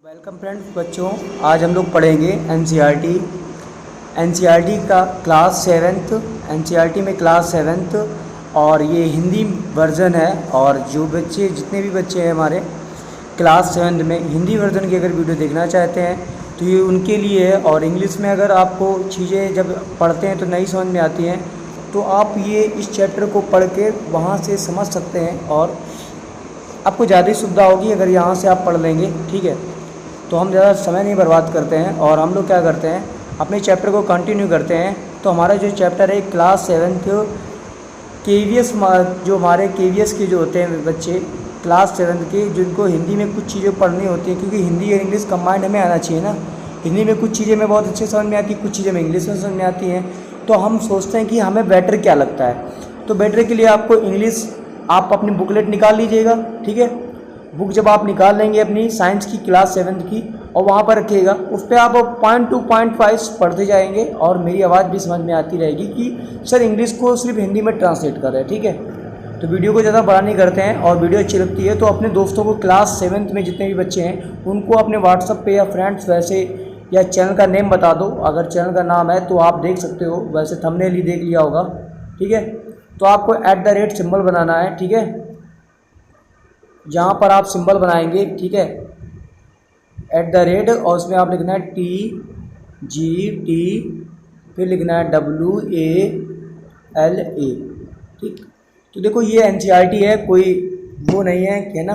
Welcome friends बच्चों, आज हम लोग पढ़ेंगे एनसीईआरटी का क्लास सेवन्थ। एनसीईआरटी में क्लास सेवन्थ और ये हिंदी वर्ज़न है। और जो बच्चे जितने भी बच्चे हैं हमारे क्लास सेवन्थ में हिंदी वर्ज़न की अगर वीडियो देखना चाहते हैं तो ये उनके लिए है। और इंग्लिश में अगर आपको चीज़ें जब पढ़ते हैं तो नहीं समझ में आती हैं तो आप ये इस चैप्टर को पढ़ के वहाँ से समझ सकते हैं और आपको ज़्यादा सुविधा होगी अगर यहाँ से आप पढ़ लेंगे। ठीक है, तो हम ज़्यादा समय नहीं बर्बाद करते हैं और हम लोग क्या करते हैं, अपने चैप्टर को कंटिन्यू करते हैं। तो हमारा जो चैप्टर है क्लास सेवन्थ केवीएस, जो हमारे केवीएस के जो होते हैं बच्चे क्लास सेवन्थ के, जिनको हिंदी में कुछ चीज़ें पढ़नी होती हैं, क्योंकि हिंदी और इंग्लिश कंबाइंड हमें आना चाहिए ना। हिंदी में कुछ चीज़ें हमें बहुत अच्छे समझ में आती हैं, कुछ चीज़ें हमें इंग्लिश में समझ में आती हैं। तो हम सोचते हैं कि हमें बेटर क्या लगता है। तो बेटर के लिए आपको इंग्लिश, आप अपनी बुकलेट निकाल लीजिएगा। ठीक है, बुक जब आप निकाल लेंगे अपनी साइंस की क्लास सेवन्थ की और वहाँ पर रखिएगा, उस पर आप पॉइंट टू पॉइंट वाइज पढ़ते जाएंगे और मेरी आवाज़ भी समझ में आती रहेगी कि सर इंग्लिश को सिर्फ हिंदी में ट्रांसलेट कर रहे हैं। ठीक है, तो वीडियो को ज़्यादा बड़ा नहीं करते हैं और वीडियो अच्छी लगती है तो अपने दोस्तों को क्लास सेवन्थ में जितने भी बच्चे हैं उनको अपने व्हाट्सअप पे या फ्रेंड्स वैसे या चैनल का नेम बता दो। अगर चैनल का नाम है तो आप देख सकते हो, वैसे थंबनेल ही देख लिया होगा। ठीक है, तो आपको @ सिंबल बनाना है। ठीक है, जहाँ पर आप सिंबल बनाएंगे, ठीक है, @ और उसमें आप लिखना है TGT, फिर लिखना है WALA। ठीक, तो देखो ये एनसीईआरटी है, कोई वो नहीं है ना।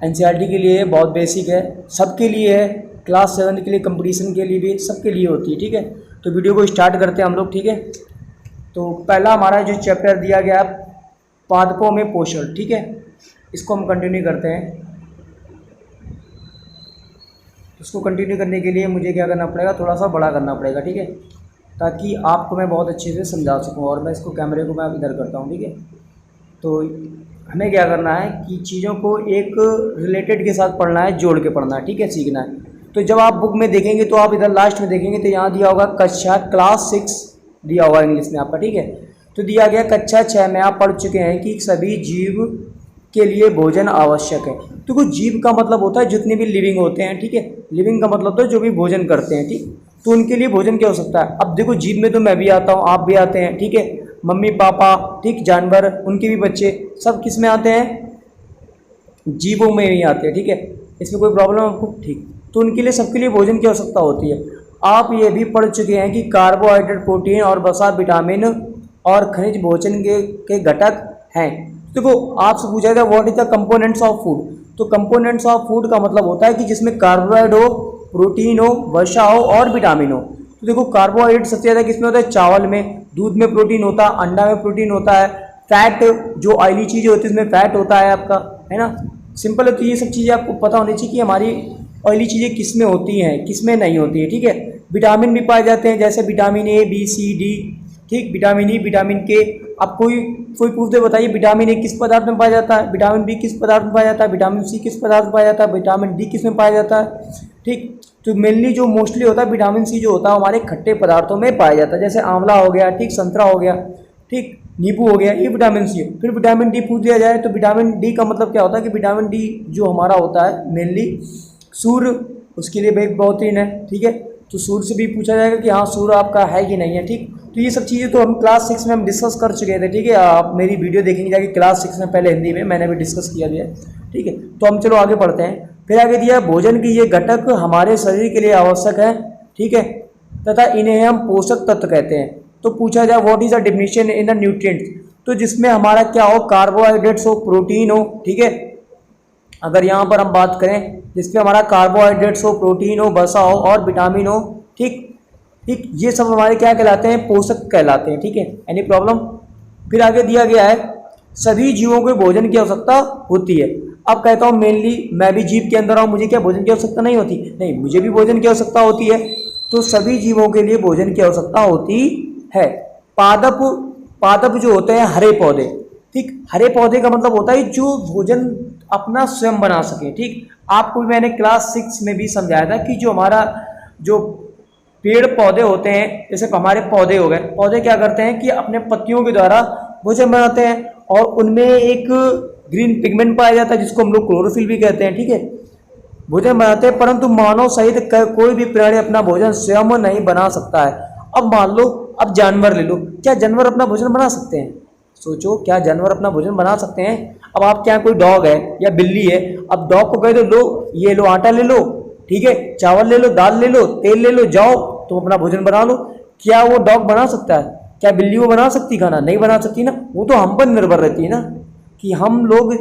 एनसीईआरटी के लिए बहुत बेसिक है, सबके लिए है, क्लास सेवन्थ के लिए, कंपटीशन के लिए भी, सबके लिए होती है। ठीक है, तो वीडियो को स्टार्ट करते हैं हम लोग। ठीक है, तो पहला हमारा जो चैप्टर दिया गया पादपों में पोषण, ठीक है, इसको हम कंटिन्यू करते हैं। इसको कंटिन्यू करने के लिए मुझे क्या करना पड़ेगा, थोड़ा सा बड़ा करना पड़ेगा। ठीक है, ताकि आपको मैं बहुत अच्छे से समझा सकूं। और मैं इसको कैमरे को मैं इधर करता हूं। ठीक है, तो हमें क्या करना है कि चीज़ों को एक रिलेटेड के साथ पढ़ना है, जोड़ के पढ़ना है। ठीक है, सीखना है। तो जब आप बुक में देखेंगे तो आप इधर लास्ट में देखेंगे तो यहाँ दिया होगा कक्षा क्लास 6 दिया होगा इंग्लिश में आपका। ठीक है, तो दिया गया कक्षा 6 में आप पढ़ चुके हैं कि सभी जीव के लिए भोजन आवश्यक है। तो कुछ जीव का मतलब होता है जितने भी लिविंग होते हैं। ठीक है, लिविंग का मतलब तो जो भी भोजन करते हैं। ठीक, तो उनके लिए भोजन क्या हो सकता है। अब देखो जीव में तो मैं भी आता हूँ, आप भी आते हैं। ठीक है, मम्मी पापा, ठीक, जानवर, उनके भी बच्चे, सब किस में आते हैं, जीवों में ही आते हैं। ठीक है, इसमें कोई प्रॉब्लम आपको, ठीक, तो उनके लिए, सबके लिए भोजन की आवश्यकता होती है। आप ये भी पढ़ चुके हैं कि कार्बोहाइड्रेट, प्रोटीन और वसा, विटामिन और खनिज भोजन के घटक हैं। देखो आपसे पूछा जाए what is the components of food, तो कंपोनेंट्स ऑफ फूड का मतलब होता है कि जिसमें कार्बोहाइड्रेट हो, प्रोटीन हो, वसा हो और विटामिन हो। तो देखो कार्बोहाइड्रेट सबसे ज़्यादा किसमें होता है, चावल में, दूध में प्रोटीन होता है, अंडा में प्रोटीन होता है, फैट जो ऑयली चीज़ें होती है उसमें फैट होता है आपका, है ना। सिंपल है, तो ये सब चीज़ें आपको पता होनी चाहिए कि हमारी ऑयली चीज़ें किस में होती हैं, किस में नहीं होती है। ठीक है, विटामिन भी पाए जाते हैं जैसे vitamin A, B, C, D, ठीक, विटामिन E, विटामिन K। अब कोई पूछ दे, बताइए विटामिन A किस पदार्थ में पाया जाता है, विटामिन B किस पदार्थ में पाया जाता है, विटामिन C किस पदार्थ में पाया जाता है, विटामिन D किस में पाया जाता है। ठीक, तो मेनली जो मोस्टली होता है विटामिन C जो होता है हमारे खट्टे पदार्थों में पाया जाता है, जैसे आंवला हो गया, ठीक, संतरा हो गया, ठीक, नींबू हो गया, ये विटामिन C है। फिर विटामिन D पूछ दिया जाए तो विटामिन D का मतलब क्या होता है कि विटामिन D जो हमारा होता है मेनली सूर्य, उसके लिए एक प्रोटीन है। ठीक है, तो सूर्य से भी पूछा जाएगा कि हाँ सूर्य आपका है कि नहीं है। ठीक, तो ये सब चीज़ें तो हम क्लास 6 में हम डिस्कस कर चुके थे। ठीक है, आप मेरी वीडियो देखेंगे जाके क्लास 6 में, पहले हिंदी में मैंने भी डिस्कस किया गया। ठीक है, तो हम चलो आगे बढ़ते हैं। फिर आगे दिया भोजन की ये घटक हमारे शरीर के लिए आवश्यक है। ठीक है, तथा इन्हें हम पोषक तत्व कहते हैं। तो पूछा जाए what is the definition in the nutrients, तो जिसमें हमारा क्या हो, कार्बोहाइड्रेट्स हो, प्रोटीन हो। ठीक है, अगर यहाँ पर हम बात करें जिसमें हमारा कार्बोहाइड्रेट्स हो, प्रोटीन हो, वसा हो और विटामिन हो। ठीक ठीक, ये सब हमारे क्या कहलाते हैं, पोषक कहलाते हैं। ठीक है, एनी प्रॉब्लम। फिर आगे दिया गया है सभी जीवों को भोजन की आवश्यकता होती है। अब कहता हूँ मेनली मैं भी जीव के अंदर हूँ, मुझे क्या भोजन की आवश्यकता नहीं होती, नहीं, मुझे भी भोजन की आवश्यकता होती है। तो सभी जीवों के लिए भोजन की आवश्यकता होती है। पादप जो होते हैं हरे पौधे, ठीक, हरे पौधे का मतलब होता है जो भोजन अपना स्वयं बना सके। ठीक, आपको भी मैंने क्लास 6 में भी समझाया था कि जो हमारा जो पेड़ पौधे होते हैं, जैसे हमारे पौधे हो गए, पौधे क्या करते हैं कि अपने पत्तियों के द्वारा भोजन बनाते हैं और उनमें एक ग्रीन पिगमेंट पाया जाता है जिसको हम लोग क्लोरोफिल भी कहते हैं। ठीक है, भोजन बनाते हैं, परंतु मानव सहित कोई भी प्राणी अपना भोजन स्वयं नहीं बना सकता है। अब मान लो, अब जानवर ले लो, क्या जानवर अपना भोजन बना सकते हैं? सोचो, क्या जानवर अपना भोजन बना सकते हैं? अब आपके यहाँ कोई डॉग है या बिल्ली है, अब डॉग को कह दो लो, ये लो आटा ले लो, ठीक है, चावल ले लो, दाल ले लो, तेल ले लो, जाओ तुम अपना भोजन बना लो। क्या वो डॉग बना सकता है? क्या बिल्ली वो बना सकती खाना? नहीं बना सकती ना। वो तो हम पर निर्भर रहती है ना, कि हम लोग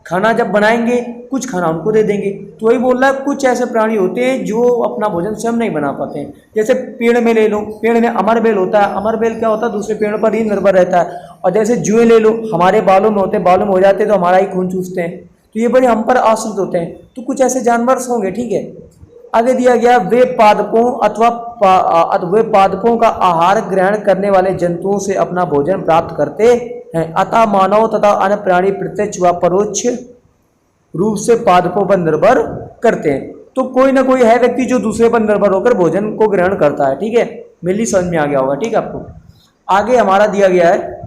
खाना जब बनाएंगे कुछ खाना उनको दे देंगे। तो वही बोल रहा है, कुछ ऐसे प्राणी होते हैं जो अपना भोजन स्वयं नहीं बना पाते हैं। जैसे पेड़ में ले लो, पेड़ में अमरबेल होता है, अमरबेल क्या होता है, दूसरे पेड़ पर ही निर्भर रहता है। और जैसे जुए ले लो, हमारे बालों में होते हैं, बालों में हो जाते हैं तो हमारा ही खून चूसते हैं, तो ये बड़े हम पर आश्रित होते हैं। तो कुछ ऐसे जानवर होंगे, ठीक है। आगे दिया गया, वे पादपों वे पादपों का आहार ग्रहण करने वाले जंतुओं से अपना भोजन प्राप्त करते हैं, अतः मानव तथा अन्य प्राणी प्रत्यक्ष व परोक्ष रूप से पादपों पर निर्भर करते हैं। तो कोई ना कोई है व्यक्ति जो दूसरे पर निर्भर होकर भोजन को ग्रहण करता है, ठीक है। मेरी समझ में आ गया होगा, ठीक है आपको। आगे हमारा दिया गया है,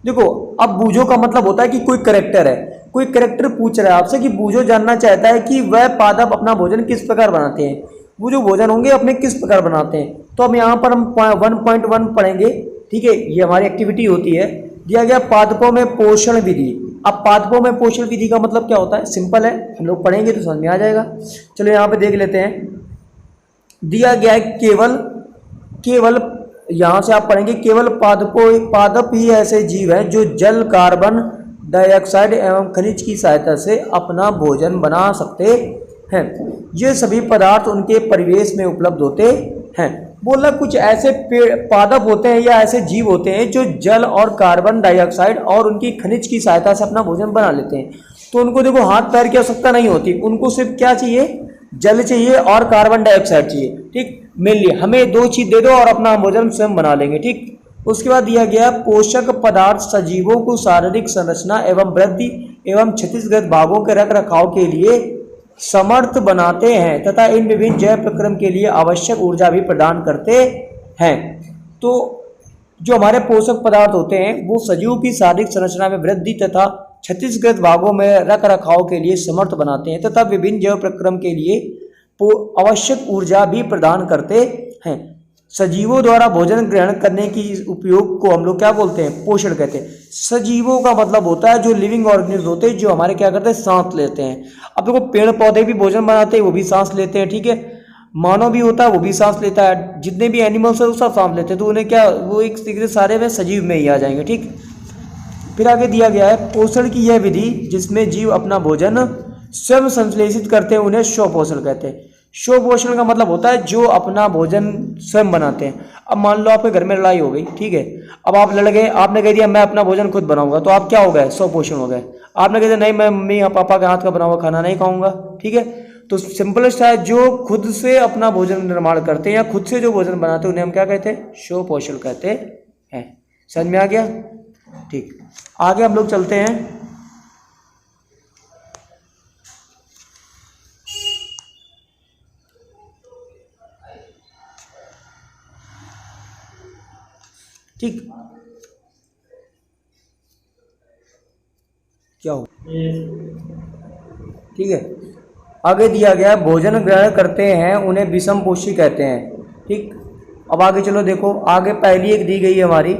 देखो, अब बूझो का मतलब होता है कि कोई करेक्टर है, कोई करेक्टर पूछ रहा है आपसे कि बूझो जानना चाहता है कि वह पादप अपना भोजन किस प्रकार बनाते हैं, वो जो भोजन होंगे अपने किस प्रकार बनाते हैं। तो अब यहाँ पर हम 1.1 पढ़ेंगे, ठीक है, ये हमारी एक्टिविटी होती है। दिया गया पादपों में पोषण विधि। अब पादपों में पोषण विधि का मतलब क्या होता है? सिंपल है, हम लोग पढ़ेंगे तो समझ में आ जाएगा। चलो यहाँ पे देख लेते हैं। दिया गया है केवल केवल यहाँ से आप पढ़ेंगे, केवल पादप ही ऐसे जीव हैं जो जल, कार्बन डाइऑक्साइड एवं खनिज की सहायता से अपना भोजन बना सकते हैं। ये सभी पदार्थ उनके परिवेश में उपलब्ध होते हैं। बोला कुछ ऐसे पादप होते हैं या ऐसे जीव होते हैं जो जल और कार्बन डाइऑक्साइड और उनकी खनिज की सहायता से अपना भोजन बना लेते हैं। तो उनको देखो हाथ पैर की आवश्यकता नहीं होती, उनको सिर्फ क्या चाहिए? जल चाहिए और कार्बन डाइऑक्साइड चाहिए, ठीक। मेनली हमें दो चीज दे दो और अपना भोजन स्वयं बना लेंगे, ठीक। उसके बाद दिया गया पोषक पदार्थ सजीवों को शारीरिक संरचना एवं वृद्धि एवं क्षतिग्रस्त भागों के रख रखाव के लिए समर्थ बनाते हैं तथा इन विभिन्न जैव प्रक्रम के लिए आवश्यक ऊर्जा भी प्रदान करते हैं। तो जो हमारे पोषक पदार्थ होते हैं वो सजीवों की शारीरिक संरचना में वृद्धि तथा क्षतिग्रस्त भागों में रख रखाव के लिए समर्थ बनाते हैं तथा विभिन्न जैव प्रक्रम के लिए आवश्यक ऊर्जा भी प्रदान करते हैं। सजीवों द्वारा भोजन ग्रहण करने की उपयोग को हम लोग क्या बोलते हैं? पोषण कहते हैं। सजीवों का मतलब होता है जो लिविंग ऑर्गेनिज्म होते हैं, जो हमारे क्या करते हैं? सांस लेते हैं। अब देखो, पेड़ पौधे भी भोजन बनाते हैं, वो भी सांस लेते हैं, ठीक है। मानव भी होता है, वो भी सांस लेता है, जितने भी एनिमल्स है वो सब सांस लेते हैं। तो उन्हें क्या, वो एक तरीके से सारे में सजीव में ही आ जाएंगे, ठीक। फिर आगे दिया गया है पोषण की यह विधि जिसमें जीव अपना भोजन स्वयं संश्लेषित करते हैं, उन्हें स्वपोषण कहते हैं। स्वपोषण का मतलब होता है जो अपना भोजन स्वयं बनाते हैं। अब मान लो आपके घर में लड़ाई हो गई, ठीक है, अब आप लड़ गए, आपने कह दिया मैं अपना भोजन खुद बनाऊंगा, तो आप क्या हो गए? स्वपोषण हो गए। आपने कह दिया नहीं, मैं मम्मी या पापा के हाथ का बना हुआ खाना नहीं खाऊंगा, ठीक है। तो सिंपलेस्ट है, जो खुद से अपना भोजन निर्माण करते हैं या खुद से जो भोजन बनाते हैं उन्हें हम क्या कहते हैं? स्वपोषण कहते हैं। समझ में आ गया? ठीक, आगे हम लोग चलते हैं। ठीक, क्या हो, ठीक है। आगे दिया गया भोजन ग्रहण करते हैं उन्हें विषम पोषी कहते हैं, ठीक। अब आगे चलो, देखो आगे पहली एक दी गई है हमारी।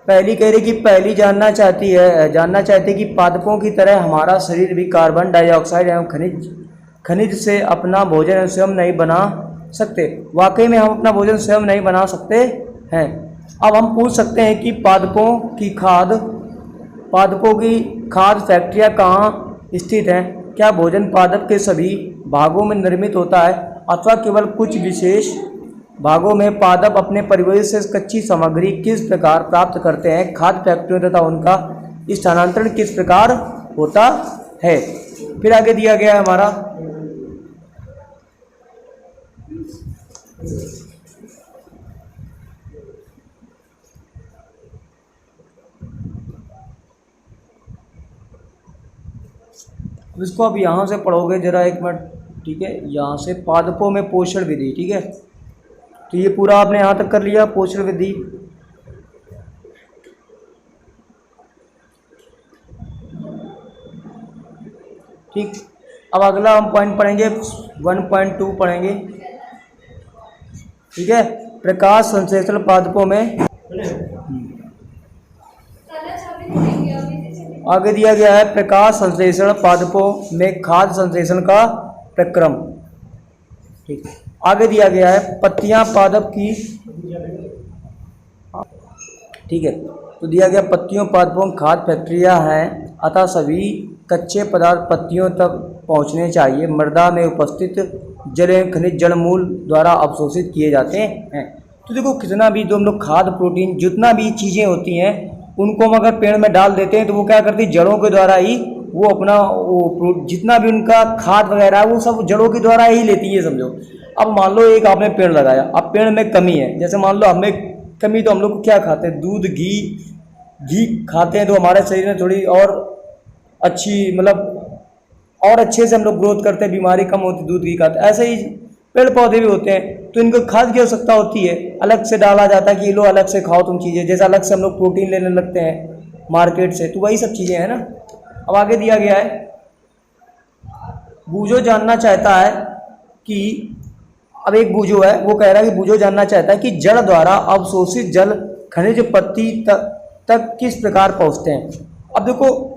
पहली कह रही कि पहली जानना चाहती कि पादपों की तरह हमारा शरीर भी कार्बन डाइऑक्साइड एवं खनिज से अपना भोजन स्वयं नहीं बना सकते। वाकई में हम अपना भोजन स्वयं नहीं बना सकते हैं। अब हम पूछ सकते हैं कि पादपों की खाद्य फैक्ट्रियाँ कहाँ स्थित हैं? क्या भोजन पादप के सभी भागों में निर्मित होता है अथवा केवल कुछ विशेष भागों में? पादप अपने परिवेश से कच्ची सामग्री किस प्रकार प्राप्त करते हैं? खाद्य फैक्ट्रियों तथा उनका स्थानांतरण किस प्रकार होता है? फिर आगे दिया गया है हमारा इसको अब यहाँ से पढ़ोगे जरा एक मिनट, ठीक है। यहाँ से पादपों में पोषण विधि, ठीक है। तो ये पूरा आपने यहाँ तक कर लिया, पोषण विधि। ठीक। अब अगला हम पॉइंट पढ़ेंगे 1.2 पढ़ेंगे, ठीक है। प्रकाश संश्लेषण पादपों में आगे दिया गया है प्रकाश संश्लेषण पादपों में खाद्य संश्लेषण का प्रक्रम, ठीक। आगे दिया गया है पत्तियां पादप की, ठीक है। तो दिया गया पत्तियों पादपों में खाद्य प्रक्रिया है, अतः सभी कच्चे पदार्थ पत्तियों तक पहुंचने चाहिए। मृदा में उपस्थित जल खनिज जड़ मूल द्वारा अवशोषित किए जाते हैं। तो देखो कितना भी जो हम लोग खाद्य प्रोटीन जितना भी चीज़ें होती हैं उनको हम अगर पेड़ में डाल देते हैं तो वो क्या करती है, जड़ों के द्वारा ही वो अपना वो जितना भी उनका खाद वगैरह है वो सब जड़ों के द्वारा ही लेती है, समझो। अब मान लो एक आपने पेड़ लगाया, अब पेड़ में कमी है, जैसे मान लो हमें कमी, तो हम लोग क्या खाते हैं, दूध घी खाते हैं, तो हमारे शरीर में थोड़ी और अच्छी मतलब और अच्छे से हम लोग ग्रोथ करते हैं, बीमारी कम होती है दूध घी खाते हैं। ऐसे ही पेड़ पौधे भी होते हैं, तो इनको खाद की आवश्यकता होती है, अलग से डाला जाता है कि लो अलग से खाओ तुम चीज़ें, जैसे अलग से हम लोग प्रोटीन लेने लगते हैं मार्केट से, तो वही सब चीज़ें हैं ना। अब आगे दिया गया है बूझो जानना चाहता है कि, अब एक बूझो है वो कह रहा है कि बूझो जानना चाहता है कि जड़ द्वारा अवशोषित जल खनिज पत्ती तक किस प्रकार पहुँचते हैं। अब देखो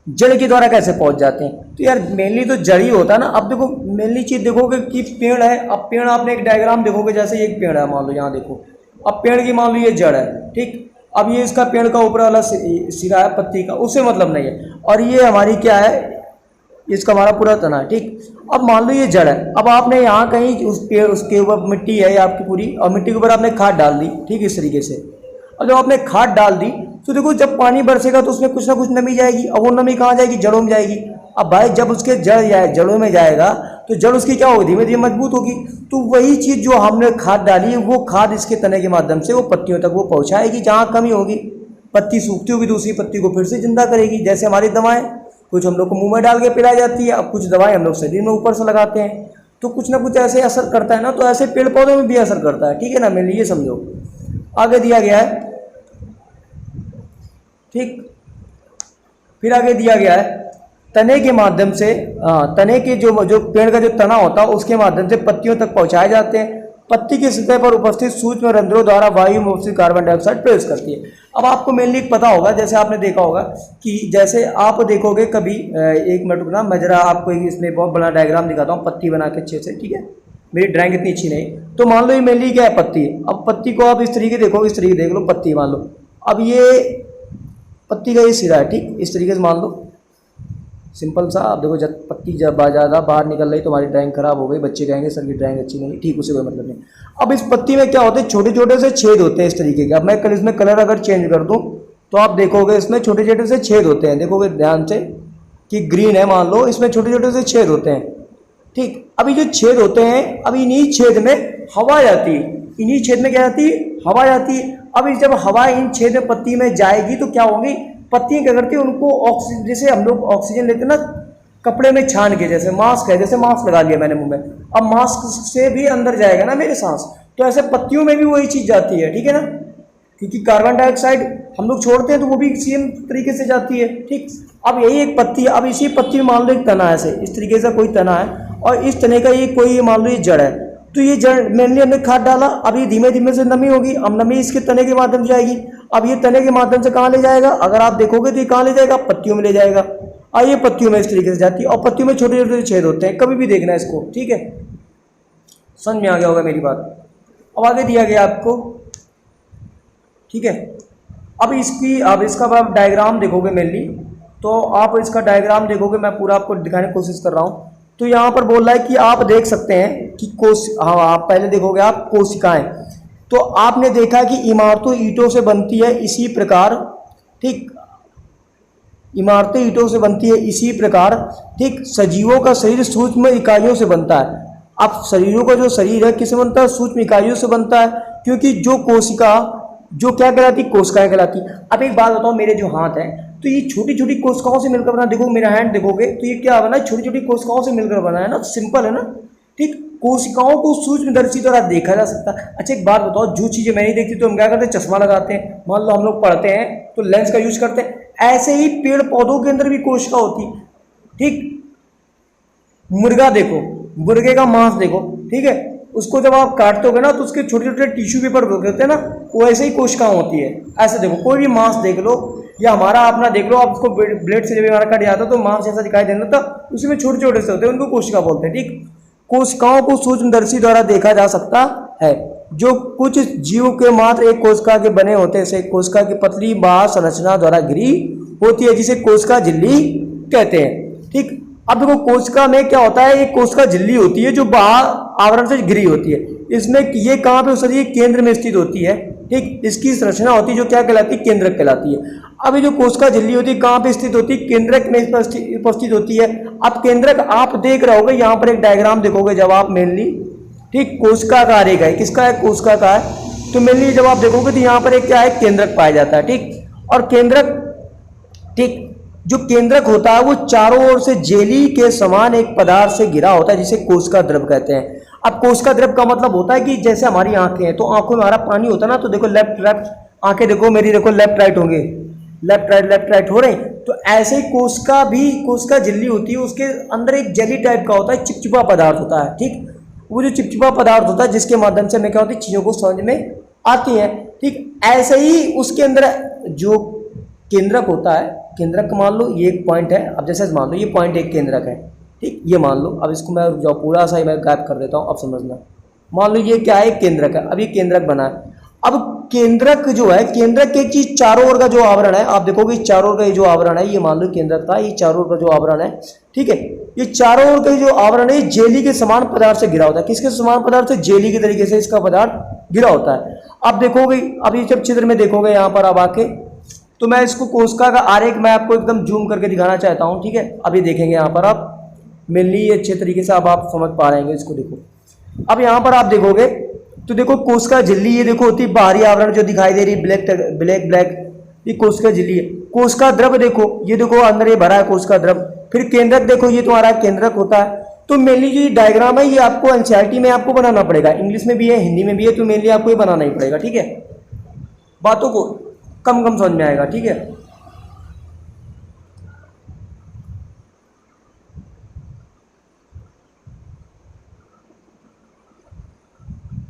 जड़ के द्वारा कैसे पहुंच जाते हैं, तो यार मेनली तो जड़ ही होता है ना। अब देखो मेनली चीज देखोगे कि पेड़ है, अब पेड़ आपने एक डायग्राम देखोगे, जैसे एक पेड़ है मान लो, यहाँ देखो, अब पेड़ की मान लो ये जड़ है, ठीक। अब ये इसका पेड़ का ऊपर वाला सिरा है पत्ती का, उससे मतलब नहीं है, और ये हमारी क्या है, इसका हमारा पूरा तना है, ठीक। अब मान लो ये जड़ है, अब आपने यहाँ कहीं उस पेड़ उसके ऊपर मिट्टी है आपकी पूरी, और मिट्टी के ऊपर आपने खाद डाल दी, ठीक, इस तरीके से। अब जब आपने खाद डाल दी तो देखो जब पानी बरसेगा तो उसमें कुछ ना कुछ नमी जाएगी, और वो नमी कहाँ जाएगी, जड़ों में जाएगी। अब भाई जब उसके जड़ों में जाएगा तो जड़ उसकी क्या होगी, धीमे धीमे मजबूत होगी। तो वही चीज़ जो हमने खाद डाली है वो खाद इसके तने के माध्यम से वो पत्तियों तक वो पहुँचाएगी। जहाँ कमी होगी, पत्ती सूखती होगी, दूसरी पत्ती को फिर से जिंदा करेगी। जैसे हमारी दवाएं कुछ हम लोग को मुँह में डाल के पिलाई जाती है, अब कुछ दवाएँ हम लोग शरीर में ऊपर से लगाते हैं, तो कुछ ना कुछ ऐसे असर करता है ना। तो ऐसे पेड़ पौधों में भी असर करता है, ठीक है ना, मैंने ये समझो। आगे दिया गया है, ठीक, फिर आगे दिया गया है तने के माध्यम से, तने के जो पेड़ का जो तना होता है उसके माध्यम से पत्तियों तक पहुंचाए जाते हैं। पत्ती की सतह पर उपस्थित सूक्ष्म रंध्रों द्वारा वायु में उपस्थित कार्बन डाइऑक्साइड प्रवेश करती है। अब आपको मेनली पता होगा, जैसे आपने देखा होगा कि जैसे आप देखोगे कभी, एक मिनट रुकना, मैं जरा आपको इसमें बहुत बड़ा डायग्राम दिखाता हूँ पत्ती बना के अच्छे से, ठीक है। मेरी ड्राइंग इतनी अच्छी नहीं, तो मान लो ये मेनली क्या है, पत्ती। अब पत्ती को आप इस तरीके देखो, इस तरीके देख लो पत्ती, मान लो अब ये पत्ती का ये सिरा है, ठीक, इस तरीके से मान लो, सिंपल सा। अब देखो जब पत्ती जब ज़्यादा बाहर निकल रही तो हमारी ड्राइंग खराब हो गई, बच्चे कहेंगे सर की ड्राइंग अच्छी नहीं, ठीक, उसे कोई मतलब नहीं। अब इस पत्ती में क्या होते हैं, छोटे छोटे से छेद होते हैं इस तरीके के। अब मैं कल इसमें कलर अगर चेंज कर दूँ तो आप देखोगे इसमें छोटे छोटे से छेद होते हैं, देखोगे ध्यान से कि ग्रीन है मान लो, इसमें छोटे छोटे से छेद होते हैं, ठीक। अभी जो छेद होते हैं, अब इन्हीं छेद में हवा जाती है, इन्हीं छेद में क्या जाती है, हवा जाती है। अब जब हवा इन छेद में पत्ती में जाएगी तो क्या होगी, पत्तियां क्या करती है, उनको ऑक्सीजन, जैसे हम लोग ऑक्सीजन लेते हैं ना कपड़े में छान के, जैसे मास्क है, जैसे मास्क लगा लिया मैंने मुंह में, अब मास्क से भी अंदर जाएगा ना मेरे सांस, तो ऐसे पत्तियों में भी वही चीज़ जाती है, ठीक है ना, क्योंकि कार्बन डाइऑक्साइड हम लोग छोड़ते हैं तो वो भी सेम तरीके से जाती है, ठीक। अब यही एक पत्ती है, अब इसी पत्ती में मान लो एक तना है, ऐसे इस तरीके से कोई तना है, और इस तने का ये कोई मान लो ये जड़ है, तो ये जड़ मेनली हमने खाद डाला, अब ये धीमे धीमे से नमी होगी, अब नमी इसके तने के माध्यम से जाएगी। अब ये तने के माध्यम से कहाँ ले जाएगा, अगर आप देखोगे तो ये कहाँ ले जाएगा, पत्तियों में ले जाएगा, और ये पत्तियों में इस तरीके से जाती है, और पत्तियों में छोटे छोटे छेद होते हैं, कभी भी देखना इसको, ठीक है, समझ में आ गया होगा मेरी बात। अब आगे दिया गया आपको, ठीक है। अब इसका आप डायग्राम देखोगे मेनली, तो आप इसका डायग्राम देखोगे, मैं पूरा आपको दिखाने की कोशिश कर रहा हूँ। तो यहाँ पर बोल रहा है कि आप देख सकते हैं कि हाँ आप पहले देखोगे आप कोशिकाएं, तो आपने देखा कि इमारतों ईंटों से बनती है इसी प्रकार, ठीक, इमारतें ईंटों से बनती है इसी प्रकार, ठीक। सजीवों का शरीर सूक्ष्म इकाइयों से बनता है। अब शरीरों का जो शरीर है किससे बनता है, सूक्ष्म इकाइयों से बनता है, क्योंकि जो कोशिका जो क्या कहलाती, कोशिकाएं कहलाती। अब एक बात बताओ, मेरे जो हाथ हैं तो ये छोटी छोटी कोशिकाओं से मिलकर बना, देखो मेरा हैंड देखोगे तो ये क्या बना है, छोटी छोटी कोशिकाओं से मिलकर बना है ना, सिंपल है ना, ठीक। कोशिकाओं को सूक्ष्मदर्शी द्वारा देखा जा सकता है। अच्छा एक बात बताओ, जो चीज़ें मैं नहीं देखती तो हम क्या करते हैं, चश्मा लगाते हैं, मान लो हम लोग पढ़ते हैं तो लेंस का यूज करते हैं, ऐसे ही पेड़ पौधों के अंदर भी कोशिका होती है, ठीक। मुर्गा देखो, मुर्गे का मांस देखो, ठीक है, उसको जब आप काटते हो ना तो उसके छोटे छोटे टिश्यू पेपर होते हैं ना, वो ऐसे ही कोशिकाएं होती है। ऐसे देखो, कोई भी मांस देख लो या हमारा अपना देख लो, आप उसको ब्लेड से जब हमारा कट जाता है तो मांस ऐसा दिखाई देना था, उसमें छोटे छोटे से होते हैं, उनको कोशिका बोलते हैं, ठीक। कोशिकाओं को सूक्ष्मदर्शी द्वारा देखा जा सकता है, जो कुछ जीव के मात्र एक कोशिका के बने होते हैं। जैसे कोशिका की पतली बाह्य संरचना द्वारा घिरी होती है, जिसे कोशिका झिल्ली कहते हैं, ठीक। अब देखो कोशिका में क्या होता है, एक कोशिका झिल्ली होती है जो बाह्य आवरण से घिरी होती है। इसमें ये कहाँ पे शरीर केंद्र में स्थित होती है, ठीक। इसकी संरचना होती है जो क्या कहलाती है, केंद्रक कहलाती है। अब ये जो कोशिका झिल्ली होती है कहाँ पे स्थित होती है, केंद्रक में उपस्थित होती है। अब केंद्रक आप देख रहे होगे, यहाँ पर एक डायग्राम देखोगे जब आप मेनली, ठीक, कोशिका का आरेख है, किसका है, कोशिका का है। तो मेनली जब आप देखोगे तो यहाँ पर एक क्या है, केंद्रक पाया जाता है, ठीक। और केंद्रक, ठीक, जो केंद्रक होता है वो चारों ओर से जेली के समान एक पदार्थ से घिरा होता है, जिसे कोशिका द्रव कहते हैं। अब कोशिका द्रव का मतलब होता है कि जैसे हमारी आंखें हैं, तो आंखों में हमारा पानी होता है ना, तो देखो लेफ्ट राइट आंखें देखो मेरी, देखो लेफ्ट राइट होंगे, लेफ्ट राइट हो रहे हैं। तो ऐसे ही कोशिका भी, कोशिका झिल्ली होती है, उसके अंदर एक जेली टाइप का होता है, चिपचिपा पदार्थ होता है, ठीक। वो जो चिपचिपा पदार्थ होता है जिसके माध्यम से हमें क्या होती है, चीजों को समझ में आती है, ठीक। ऐसे ही उसके अंदर जो केंद्रक होता है, केंद्रक मान लो ये एक पॉइंट है, अब जैसे मान लो ये पॉइंट एक केंद्रक है, ठीक, ये मान लो। अब इसको मैं जो पूरा सा ही मैं गायब कर देता हूँ, अब समझना। मान लो ये क्या है, केंद्रक है, अब ये केंद्रक बना है। अब केंद्रक जो है, केंद्रक एक चीज चारों ओर का जो आवरण है, आप देखोगे चारों ओर का ये जो आवरण है, ये मान लो केंद्रक था, ये चारों ओर का जो आवरण है, ठीक है, ये चारों ओर का जो आवरण है जेली के समान पदार्थ से घिरा होता है। किसके समान पदार्थ से, जेली के तरीके से इसका पदार्थ घिरा होता है। अब देखोगे, अभी जब चित्र में देखोगे यहाँ पर अब आके, तो मैं इसको कोशिका का आरेख मैं आपको एकदम जूम करके दिखाना चाहता हूँ, ठीक है। अभी देखेंगे यहाँ पर आप मेनली अच्छे तरीके से अब आप समझ पा रहे हैं इसको। देखो अब यहाँ पर आप देखोगे तो देखो कोशिका झिल्ली ये देखो होती है बाहरी आवरण जो दिखाई दे रही है, ब्लैक, ये कोशिका झिल्ली है। कोशिका द्रव देखो, ये देखो अंदर ये भरा है कोशिका द्रव। फिर केंद्रक देखो, ये तुम्हारा केंद्रक होता है। तो मेनली जो डायग्राम है ये आपको एनसीईआरटी में आपको बनाना पड़ेगा, इंग्लिश में भी है, हिंदी में भी है, तो मेनली आपको ये बनाना ही पड़ेगा, ठीक है। बातों को कम समझ में आएगा, ठीक है।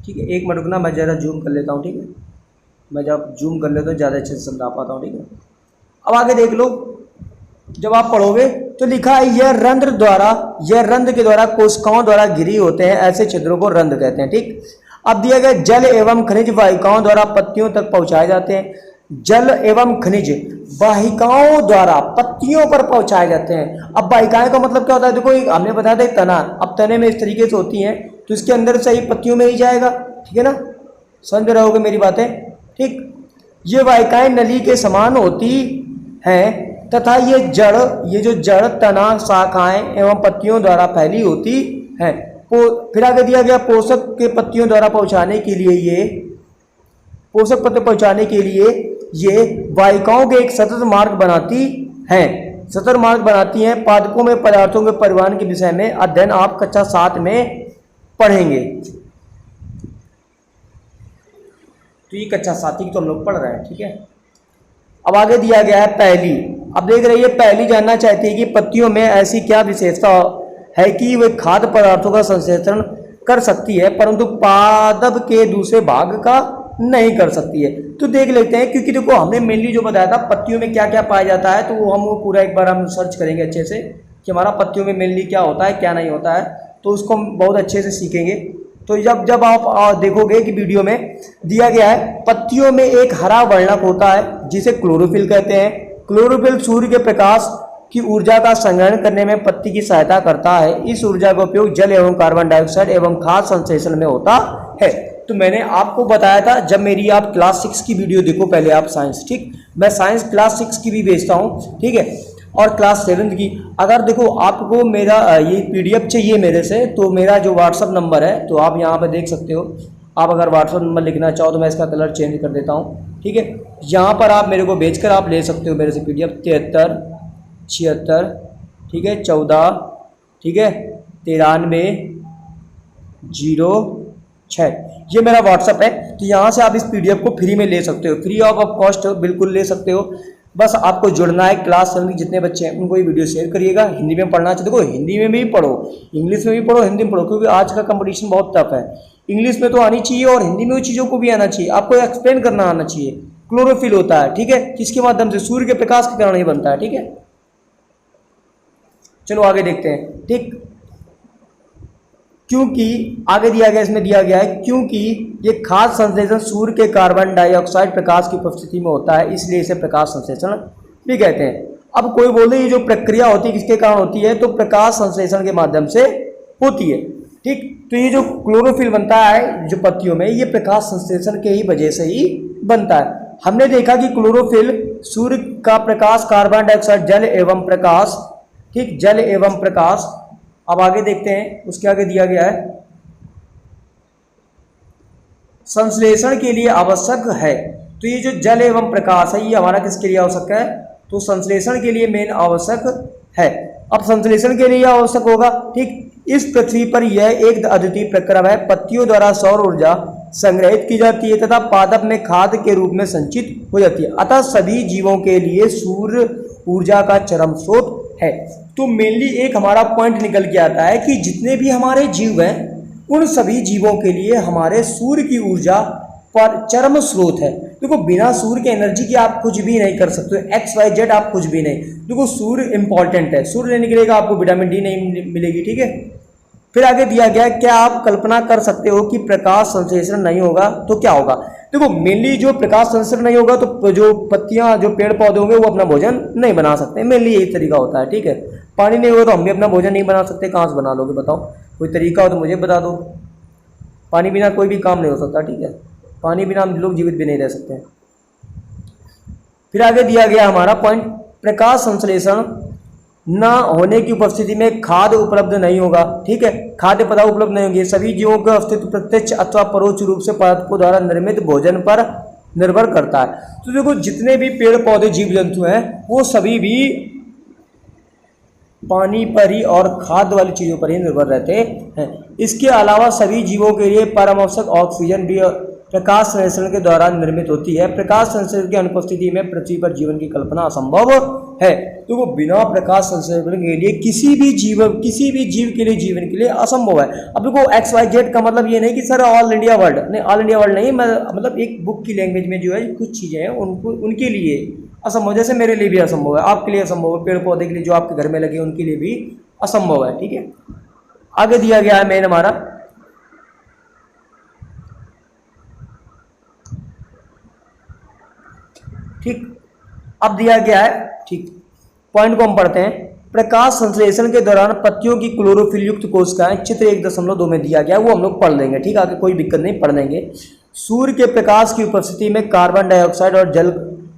ठीक है, एक मिनट रुकना, मैं ज़रा जूम कर लेता हूँ, ठीक है। मैं जब जूम कर लेता हूँ ज़्यादा अच्छे से समझा पाता हूँ, ठीक है। अब आगे देख लो, जब आप पढ़ोगे तो लिखा है यह रंध्र के द्वारा कोशिकाओं द्वारा घिरी होते हैं, ऐसे छिद्रों को रंध्र कहते हैं, ठीक। अब दिया गया जल एवं खनिज वाहिकाओं द्वारा पत्तियों तक पहुंचाए जाते हैं। जल एवं खनिज वाहिकाओं द्वारा पत्तियों पर पहुंचाए जाते हैं। अब वाहिकाएं का मतलब क्या होता है, देखो हमने बताया था तना, अब तने में इस तरीके से होती हैं, तो इसके अंदर से ही पत्तियों में ही जाएगा, ठीक है ना, समझ रहोगे मेरी बातें, ठीक। ये वाहिकाएं नली के समान होती हैं तथा ये जो जड़ तना शाखाएं एवं पत्तियों द्वारा फैली होती हैं। फिर आगे दिया गया पोषक के पत्तियों द्वारा पहुंचाने के लिए पोषक पत्ते पहुंचाने के लिए ये वाहिकाओं के एक सतत मार्ग बनाती हैं। पादपों में पदार्थों के परिवहन के विषय में अध्ययन आप कक्षा 7 में पढ़ेंगे। तो ये कक्षा 7 की तो हम लोग पढ़ रहे हैं, ठीक है। अब आगे दिया गया है पहली। अब देख रही है, पहली जानना चाहती है कि पत्तियों में ऐसी क्या विशेषता है कि वे खाद्य पदार्थों का संश्लेषण कर सकती है परंतु पादप के दूसरे भाग का नहीं कर सकती है। तो देख लेते हैं, क्योंकि देखो हमने मेनली जो बताया था पत्तियों में क्या क्या पाया जाता है, तो वो हम पूरा एक बार हम सर्च करेंगे अच्छे से कि हमारा पत्तियों में मेनली क्या होता है क्या नहीं होता है, तो उसको हम बहुत अच्छे से सीखेंगे। तो जब आप देखोगे कि वीडियो में दिया गया है, पत्तियों में एक हरा वर्णक होता है जिसे क्लोरोफिल कहते हैं। क्लोरोफिल सूर्य के प्रकाश की ऊर्जा का संग्रहण करने में पत्ती की सहायता करता है। इस ऊर्जा का उपयोग जल एवं कार्बन डाइऑक्साइड एवं खाद्य संश्लेषण में होता है। तो मैंने आपको बताया था, जब मेरी आप क्लास 6 की वीडियो देखो पहले आप साइंस, ठीक, मैं साइंस क्लास 6 की भी भेजता हूँ, ठीक है, और क्लास 7 की। अगर देखो आपको मेरा ये PDF चाहिए मेरे से, तो मेरा जो व्हाट्सअप नंबर है तो आप यहाँ पर देख सकते हो। आप अगर व्हाट्सअप नंबर लिखना चाहो तो मैं इसका कलर चेंज कर देता हूँ, ठीक है। यहाँ पर आप मेरे को भेजकर आप ले सकते हो मेरे से PDF 73 76, ठीक है, 14, ठीक है, 93 06, ये मेरा व्हाट्सअप है। तो यहाँ से आप इस PDF को फ्री में ले सकते हो, फ्री ऑफ कॉस्ट बिल्कुल ले सकते हो। बस आपको जुड़ना है। क्लास 7 के जितने बच्चे हैं उनको ये वीडियो शेयर करिएगा। हिंदी में पढ़ना चाहिए, देखो हिंदी में भी पढ़ो, इंग्लिश में भी पढ़ो, हिंदी में पढ़ो, क्योंकि आज का कंपटीशन बहुत टफ है। इंग्लिश में तो आनी चाहिए और हिंदी में उन चीज़ों को भी आना चाहिए, आपको एक्सप्लेन करना आना चाहिए। क्लोरोफिल होता है, ठीक है, किसके माध्यम से? सूर्य के प्रकाश के कारण ही बनता है, ठीक है। चलो आगे देखते हैं, ठीक। क्योंकि आगे दिया गया, इसमें दिया गया है, क्योंकि ये खाद्य संश्लेषण सूर्य के कार्बन डाइऑक्साइड प्रकाश की उपस्थिति में होता है, इसलिए इसे प्रकाश संश्लेषण भी कहते हैं। अब कोई बोले ये जो प्रक्रिया होती है किसके कारण होती है, तो प्रकाश संश्लेषण के माध्यम से होती है, ठीक। तो ये जो क्लोरोफिल बनता है जो पत्तियों में, ये प्रकाश संश्लेषण के ही वजह से ही बनता है। हमने देखा कि क्लोरोफिल सूर्य का प्रकाश, कार्बन डाइऑक्साइड, जल एवं प्रकाश, ठीक, जल एवं प्रकाश। अब आगे देखते हैं, उसके आगे दिया गया है संश्लेषण के लिए आवश्यक है। तो ये जो जल एवं प्रकाश है ये हमारा किसके लिए आवश्यक है, तो संश्लेषण के लिए मेन आवश्यक है। अब संश्लेषण के लिए आवश्यक होगा, ठीक। इस पृथ्वी पर यह एक अद्वितीय प्रक्रम है, पत्तियों द्वारा सौर ऊर्जा संग्रहित की जाती है तथा पादप में खाद के रूप में संचित हो जाती है, अतः सभी जीवों के लिए सूर्य ऊर्जा का चरम स्रोत है। तो मेनली एक हमारा पॉइंट निकल के आता है कि जितने भी हमारे जीव हैं उन सभी जीवों के लिए हमारे सूर्य की ऊर्जा पर चरम स्रोत है। देखो बिना सूर्य के एनर्जी के आप कुछ भी नहीं कर सकते, XYZ आप कुछ भी नहीं। देखो सूर्य इंपॉर्टेंट है, सूर्य नहीं निकलेगा आपको विटामिन डी नहीं मिलेगी, ठीक है। फिर आगे दिया गया, क्या आप कल्पना कर सकते हो कि प्रकाश संश्लेषण नहीं होगा तो क्या होगा? देखो मेनली जो प्रकाश संश्लेषण नहीं होगा तो जो पत्तियां, जो पेड़ पौधे होंगे वो अपना भोजन नहीं बना सकते, मेनली यही तरीका होता है, ठीक है। पानी नहीं होगा तो हम भी अपना भोजन नहीं बना सकते, कहाँ से बना लोगे बताओ? कोई तरीका हो तो मुझे बता दो। पानी बिना कोई भी काम नहीं हो सकता, ठीक है, पानी बिना हम लोग जीवित भी नहीं रह सकते। फिर आगे दिया गया हमारा पॉइंट, प्रकाश संश्लेषण न होने की उपस्थिति में खाद्य उपलब्ध नहीं होगा, ठीक है, खाद्य पदार्थ उपलब्ध नहीं होंगे। सभी जीवों का अस्तित्व प्रत्यक्ष अथवा परोक्ष रूप से पादपों द्वारा निर्मित भोजन पर निर्भर करता है। तो देखो जितने भी पेड़ पौधे जीव जंतु हैं वो सभी भी पानी पर ही और खाद्य वाली चीज़ों पर ही निर्भर रहते हैं। इसके अलावा सभी जीवों के लिए परम आवश्यक ऑक्सीजन भी प्रकाश संश्लेषण के दौरान निर्मित होती है। प्रकाश संश्लेषण की अनुपस्थिति में पृथ्वी पर जीवन की कल्पना असंभव है। तो वो बिना प्रकाश संश्लेषण के लिए किसी भी जीव के लिए जीवन के लिए असंभव है। अब देखो XYZ का मतलब ये नहीं कि सर ऑल इंडिया वर्ल्ड नहीं, ऑल इंडिया वर्ल्ड नहीं, मतलब एक बुक की लैंग्वेज में जो है कुछ चीज़ें हैं उनको उनके लिए असंभव, जैसे मेरे लिए भी असंभव है, आपके लिए असंभव है, पेड़ पौधे के लिए जो आपके घर में लगे उनके लिए भी असंभव है, ठीक है। आगे दिया गया है मेन हमारा, ठीक, अब दिया गया है, ठीक, पॉइंट को हम पढ़ते हैं। प्रकाश संश्लेषण के दौरान पत्तियों की क्लोरोफिल युक्त कोशिकाएं चित्र 1.2 में दिया गया, वो हम लोग पढ़ लेंगे, ठीक है, आगे कोई दिक्कत नहीं, पढ़ लेंगे। सूर्य के प्रकाश की उपस्थिति में कार्बन डाइऑक्साइड और जल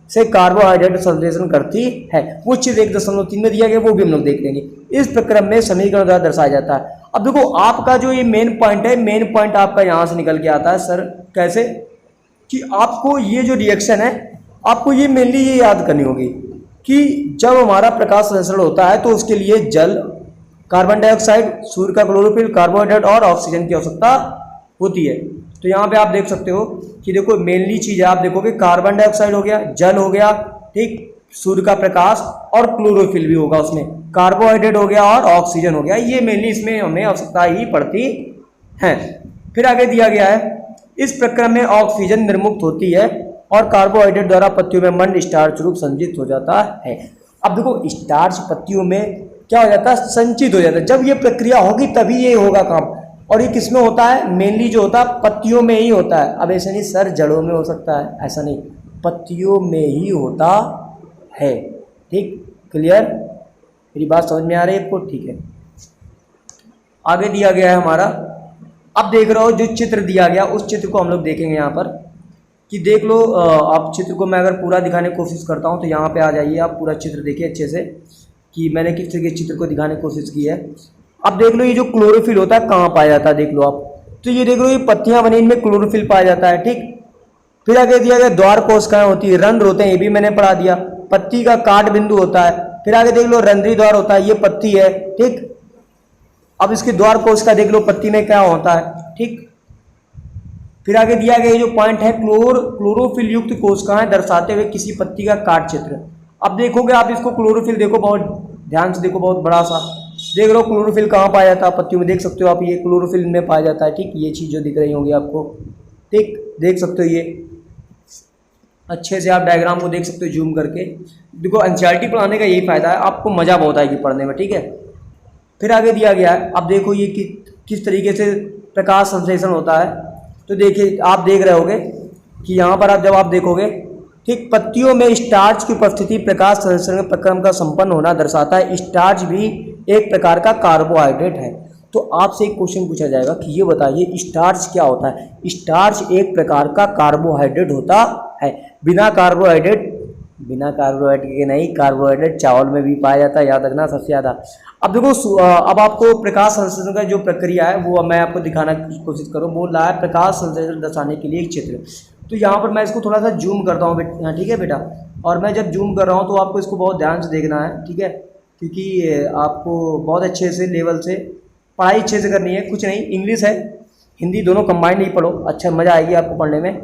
से कार्बोहाइड्रेट संश्लेषण करती है, वो चित्र 1.3 में दिया गया, वो भी हम लोग देख लेंगे। इस प्रक्रम में समीकरण द्वारा दर्शाया जाता है। अब देखो आपका जो ये मेन पॉइंट है, मेन पॉइंट आपका यहाँ से निकल के आता है, सर कैसे, कि आपको ये जो रिएक्शन है आपको ये मेनली ये याद करनी होगी कि जब हमारा प्रकाश संश्लेषण होता है तो उसके लिए जल, कार्बन डाइऑक्साइड, सूर्य का क्लोरोफिल, कार्बोहाइड्रेट और ऑक्सीजन की आवश्यकता होती है। तो यहाँ पे आप देख सकते हो कि देखो मेनली चीज़ है, आप देखोगे कार्बन डाइऑक्साइड हो गया, जल हो गया, ठीक, सूर्य का प्रकाश और क्लोरोफिल भी होगा उसमें, कार्बोहाइड्रेट हो गया और ऑक्सीजन हो गया, ये मेनली इसमें हमें आवश्यकता ही पड़ती है। फिर आगे दिया गया है, इस प्रक्रम में ऑक्सीजन निर्मुक्त होती है और कार्बोहाइड्रेट द्वारा पत्तियों में मंड स्टार्च रूप संचित हो जाता है। अब देखो स्टार्च पत्तियों में क्या हो जाता है, संचित हो जाता है। जब ये प्रक्रिया होगी तभी ये होगा काम, और ये किसमें होता है, मेनली जो होता है पत्तियों में ही होता है। अब ऐसा नहीं सर जड़ों में हो सकता है, ऐसा नहीं, पत्तियों में ही होता है, ठीक, क्लियर, मेरी बात समझ में आ रही है आपको, ठीक है। आगे दिया गया है हमारा, अब देख रहे हो जो चित्र दिया गया उस चित्र को हम लोग देखेंगे यहाँ पर, कि देख लो, आप चित्र को मैं अगर पूरा दिखाने की कोशिश करता हूँ तो यहाँ पे आ जाइए, आप पूरा चित्र देखिए अच्छे से कि मैंने किस तरीके चित्र को दिखाने की कोशिश की है। अब देख लो ये जो क्लोरोफिल होता है कहाँ पाया जाता है, देख लो आप, तो ये देख लो ये पत्तियाँ बनी, इनमें क्लोरोफिल पाया जाता है, ठीक। फिर आगे दिया गया द्वार कोशिकाएं होती है, रंध्र होते हैं, ये भी मैंने पढ़ा दिया, पत्ती का काट बिंदु होता है। फिर आगे देख लो रंध्री द्वार होता है, ये पत्ती है, ठीक। अब इसके द्वार कोशिका देख लो पत्ती में क्या होता है, ठीक। फिर आगे दिया गया जो पॉइंट है क्लोरोफिल युक्त कोशिकाएं दर्शाते हुए किसी पत्ती का काट चित्र। अब देखोगे आप इसको क्लोरोफिल देखो, बहुत ध्यान से देखो, बहुत बड़ा सा देख रहे हो। क्लोरोफिल कहाँ पाया जाता है? पत्तियों में। देख सकते हो आप, ये क्लोरोफिल में पाया जाता है। ठीक, ये चीज़ जो दिख रही होगी आपको, ठीक, देख सकते हो। ये अच्छे से आप डायग्राम को देख सकते हो जूम करके। देखो एनसीईआरटी पढ़ाने का यही फ़ायदा है, आपको मज़ा बहुत आएगी पढ़ने में। ठीक है, फिर आगे दिया गया है, अब देखो ये किस तरीके से प्रकाश संश्लेषण होता है। तो देखिए, आप देख रहे होगे कि यहाँ पर आप जब आप देखोगे, ठीक, पत्तियों में स्टार्च की उपस्थिति प्रकाश संश्लेषण प्रक्रम का संपन्न होना दर्शाता है। स्टार्च भी एक प्रकार का कार्बोहाइड्रेट है। तो आपसे एक क्वेश्चन पूछा जाएगा कि ये बताइए स्टार्च क्या होता है? स्टार्च एक प्रकार का कार्बोहाइड्रेट होता है। बिना कार्बोहाइड्रेट के नहीं, कार्बोहाइड्रेट चावल में भी पाया जाता है, याद रखना सबसे ज़्यादा। अब देखो, अब आपको प्रकाश संश्लेषण का जो प्रक्रिया है वो मैं आपको दिखाना की कोशिश करूँ। बोल रहा है प्रकाश संश्लेषण दर्शाने के लिए एक चित्र। तो यहाँ पर मैं इसको थोड़ा सा जूम करता हूँ, ठीक है बेटा। और मैं जब जूम कर रहा हूँ तो आपको इसको बहुत ध्यान से देखना है, ठीक है, क्योंकि आपको बहुत अच्छे से लेवल से पढ़ाई अच्छे से करनी है। कुछ नहीं, इंग्लिश है हिंदी दोनों कंबाइंड ही पढ़ो, अच्छा मज़ा आएगी आपको पढ़ने में।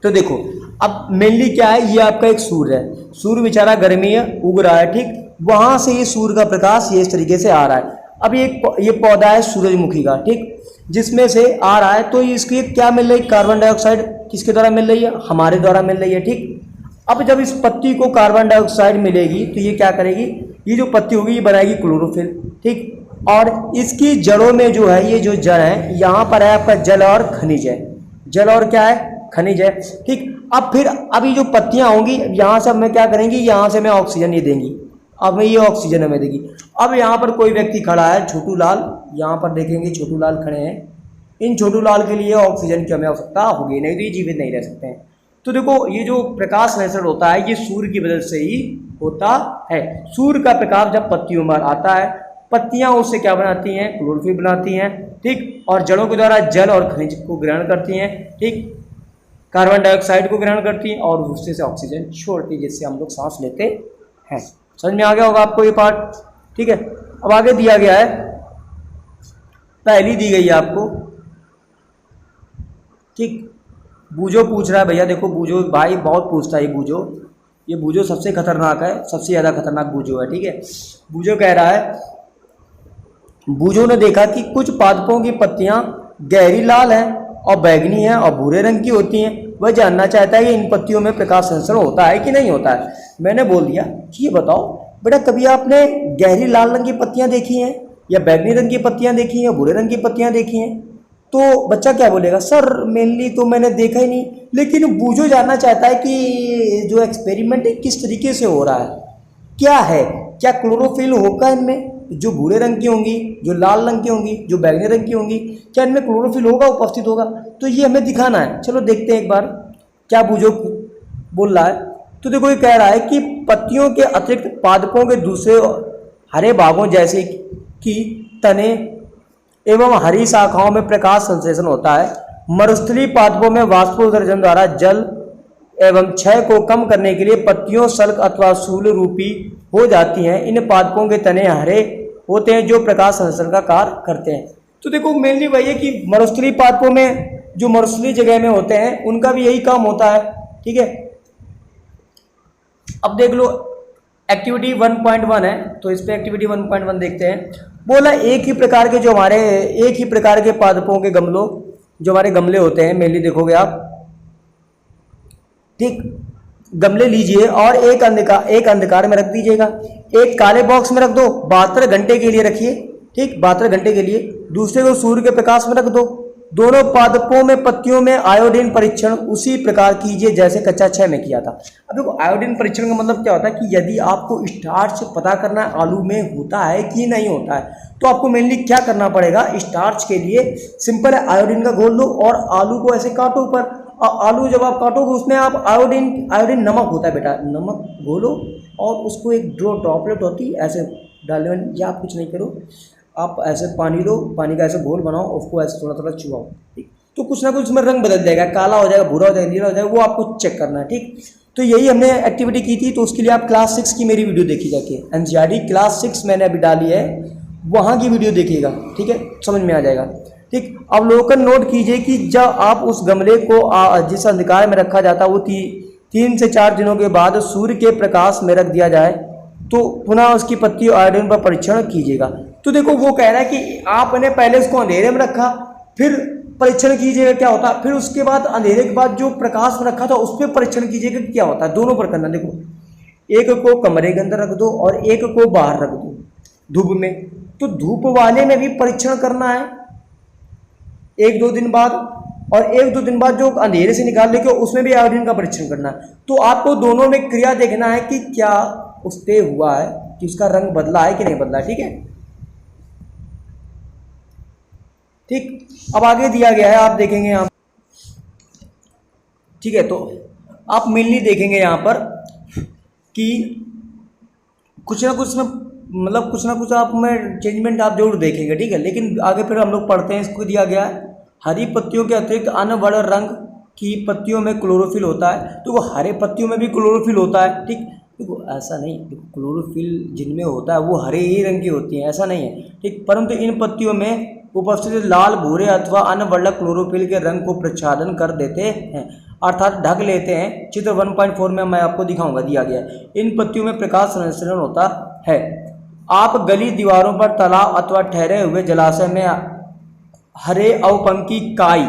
तो देखो, अब मेनली क्या है, ये आपका एक सूर्य है। सूर्य बेचारा गर्मी है, उग रहा है, ठीक, वहाँ से ये सूर्य का प्रकाश ये इस तरीके से आ रहा है। अब ये पौधा है सूरजमुखी का, ठीक, जिसमें से आ रहा है। तो इसकी क्या मिल रही है? Carbon dioxide. किसके द्वारा मिल रही है? हमारे द्वारा मिल रही है, ठीक। अब जब इस पत्ती को कार्बन डाइऑक्साइड मिलेगी तो ये क्या करेगी? ये जो पत्ती होगी ये बनाएगी क्लोरोफिल, ठीक। और इसकी जड़ों में जो है, ये जो जड़ है, यहाँ पर है आपका जल और खनिज है। जल और क्या है? खनिज है, ठीक। अब फिर अभी जो पत्तियाँ होंगी यहाँ से हमें क्या करेंगी? यहाँ से हमें ऑक्सीजन ये देंगी। अब ये ऑक्सीजन हमें देगी। अब यहाँ पर कोई व्यक्ति खड़ा है, छोटू लाल, यहाँ पर देखेंगे छोटू लाल खड़े हैं। इन छोटू लाल के लिए ऑक्सीजन की हमें आवश्यकता होगी, नहीं तो ये जीवित नहीं रह सकते हैं। तो देखो, ये जो प्रकाश संश्लेषण होता है ये सूर्य की वजह से ही होता है। सूर्य का प्रकाश जब पत्तियों पर आता है, पत्तियां उससे क्या बनाती हैं? क्लोरोफिल बनाती हैं, ठीक। और जड़ों के द्वारा जल और खनिज को ग्रहण करती हैं, ठीक, कार्बन डाइऑक्साइड को ग्रहण करती हैं और उससे से ऑक्सीजन छोड़ती है, जिससे हम लोग सांस लेते हैं। समझ में आ गया होगा आपको ये पार्ट, ठीक है। अब आगे दिया गया है, पहली दी गई है आपको, ठीक। बूझो पूछ रहा है भैया, देखो बूझो भाई बहुत पूछता है ये बूझो सबसे खतरनाक है, सबसे ज़्यादा खतरनाक बूझो है, ठीक है। बूझो कह रहा है, बूझो ने देखा कि कुछ पादपों की पत्तियां गहरी लाल हैं और बैंगनी हैं और भूरे रंग की होती हैं। वह जानना चाहता है कि इन पत्तियों में प्रकाश संश्लेषण होता है कि नहीं होता है। मैंने बोल दिया कि ये बताओ बेटा, कभी आपने गहरी लाल रंग की पत्तियां देखी हैं या बैंगनी रंग की पत्तियां देखी हैं या भूरे रंग की पत्तियां देखी हैं? तो बच्चा क्या बोलेगा? सर मेनली तो मैंने देखा ही नहीं, लेकिन बूझो जानना चाहता है कि जो एक्सपेरिमेंट है किस तरीके से हो रहा है, क्या है, क्या क्लोरोफिल होगा इनमें? जो भूरे रंग की होंगी, जो लाल रंग की होंगी, जो बैंगनी रंग की होंगी, क्या इनमें क्लोरोफिल होगा, उपस्थित होगा? तो ये हमें दिखाना है। चलो देखते हैं एक बार क्या बूझो बोल रहा है। तो देखो, ये कह रहा है कि पत्तियों के अतिरिक्त पादपों के दूसरे हरे भागों जैसे कि तने एवं हरी शाखाओं में प्रकाश संश्लेषण होता है। मरुस्थलीय पादपों में वाष्पोत्सर्जन द्वारा जल एवं क्षय को कम करने के लिए पत्तियों सल्क अथवा शूल रूपी हो जाती हैं। इन पादपों के तने हरे होते हैं जो प्रकाश संश्लेषण का कार्य करते हैं। तो देखो, मेनली वही है कि मरुस्थलीय पादपों में, जो मरुस्थलीय जगह में होते हैं, उनका भी यही काम होता है, ठीक है। अब देख लो, एक्टिविटी 1.1 है, तो इस पे एक्टिविटी 1.1 देखते हैं। बोला एक ही प्रकार के पादपों के गमलों, जो हमारे गमले होते हैं, मेनली देखोगे आप, ठीक, गमले लीजिए और एक अंधकार में रख दीजिएगा। एक काले बॉक्स में रख दो, 72 घंटे के लिए रखिए, ठीक, 72 घंटे के लिए। दूसरे को सूर्य के प्रकाश में रख दो। दोनों पादपों में पत्तियों में आयोडीन परीक्षण उसी प्रकार कीजिए जैसे कक्षा 6 में किया था। अब देखो, आयोडीन परीक्षण का मतलब क्या होता है कि यदि आपको स्टार्च पता करना है आलू में होता है कि नहीं होता है, तो आपको मेनली क्या करना पड़ेगा? स्टार्च के लिए सिंपल है, आयोडीन का घोल लो और आलू को ऐसे काटो ऊपर। आलू जब आप काटोगे उसमें आप आयोडीन नमक होता है बेटा, नमक घोलो और उसको एक ड्रॉपलेट होती है ऐसे डालने, या आप कुछ नहीं करो, आप ऐसे पानी लो, पानी का ऐसे घोल बनाओ, उसको ऐसे थोड़ा थोड़ा चुआओ, ठीक। तो कुछ ना कुछ उसमें रंग बदल जाएगा, काला हो जाएगा, भूरा हो जाएगा, नीला हो जाएगा, वो आपको चेक करना है, ठीक। तो यही हमने एक्टिविटी की थी। तो उसके लिए आप क्लास 6 की मेरी वीडियो देखी जाके, एनसीईआरटी क्लास 6 मैंने अभी डाली है, वहाँ की वीडियो देखिएगा, ठीक है, समझ में आ जाएगा, ठीक। अवलोकन नोट कीजिए कि जब आप उस गमले को जिस अंधकार में रखा जाता है वो 3 से 4 दिनों के बाद सूर्य के प्रकाश में रख दिया जाए तो पुनः उसकी पत्ती आयोडीन पर परीक्षण कीजिएगा। तो देखो वो कह रहा है कि आपने पहले उसको अंधेरे में रखा, फिर परीक्षण कीजिएगा क्या होता है, फिर उसके बाद अंधेरे के बाद जो प्रकाश में रखा था उस पर परीक्षण कीजिएगा क्या होता है। दोनों पर करना। देखो एक को कमरे के अंदर रख दो और एक को बाहर रख दो धूप में, तो धूप वाले में भी परीक्षण करना है 1-2 दिन बाद, और 1-2 दिन बाद जो अंधेरे से निकाल लेके उसमें भी आयोडीन का परीक्षण करना है। तो आपको दोनों में क्रिया देखना है कि क्या उस पे हुआ है, कि उसका रंग बदला है कि नहीं बदला है। ठीक है, ठीक। अब आगे दिया गया है, आप देखेंगे यहाँ, ठीक है, तो आप मेनली देखेंगे यहाँ पर कि कुछ ना कुछ मतलब कुछ ना कुछ आप में चेंजमेंट आप जरूर देखेंगे। ठीक है, लेकिन आगे फिर हम लोग पढ़ते हैं। इसको दिया गया है हरी पत्तियों के अतिरिक्त अन्य बड़े रंग की पत्तियों में क्लोरोफिल होता है। तो वो हरे पत्तियों में भी क्लोरोफिल होता है। ठीक, देखो ऐसा नहीं, देखो क्लोरोफिल जिनमें होता है वो हरे ही रंग की होती है, ऐसा नहीं है। ठीक, परंतु इन पत्तियों में उपस्थित लाल, भूरे अथवा अन्य वर्णक क्लोरोफिल के रंग को प्रच्छादन कर देते हैं, अर्थात ढक लेते हैं। चित्र 1.4 में मैं आपको दिखाऊंगा, दिया गया है। इन पत्तियों में प्रकाश संश्लेषण होता है। आप गली दीवारों पर, तालाब अथवा ठहरे हुए जलाशय में हरे अवपंखी काई,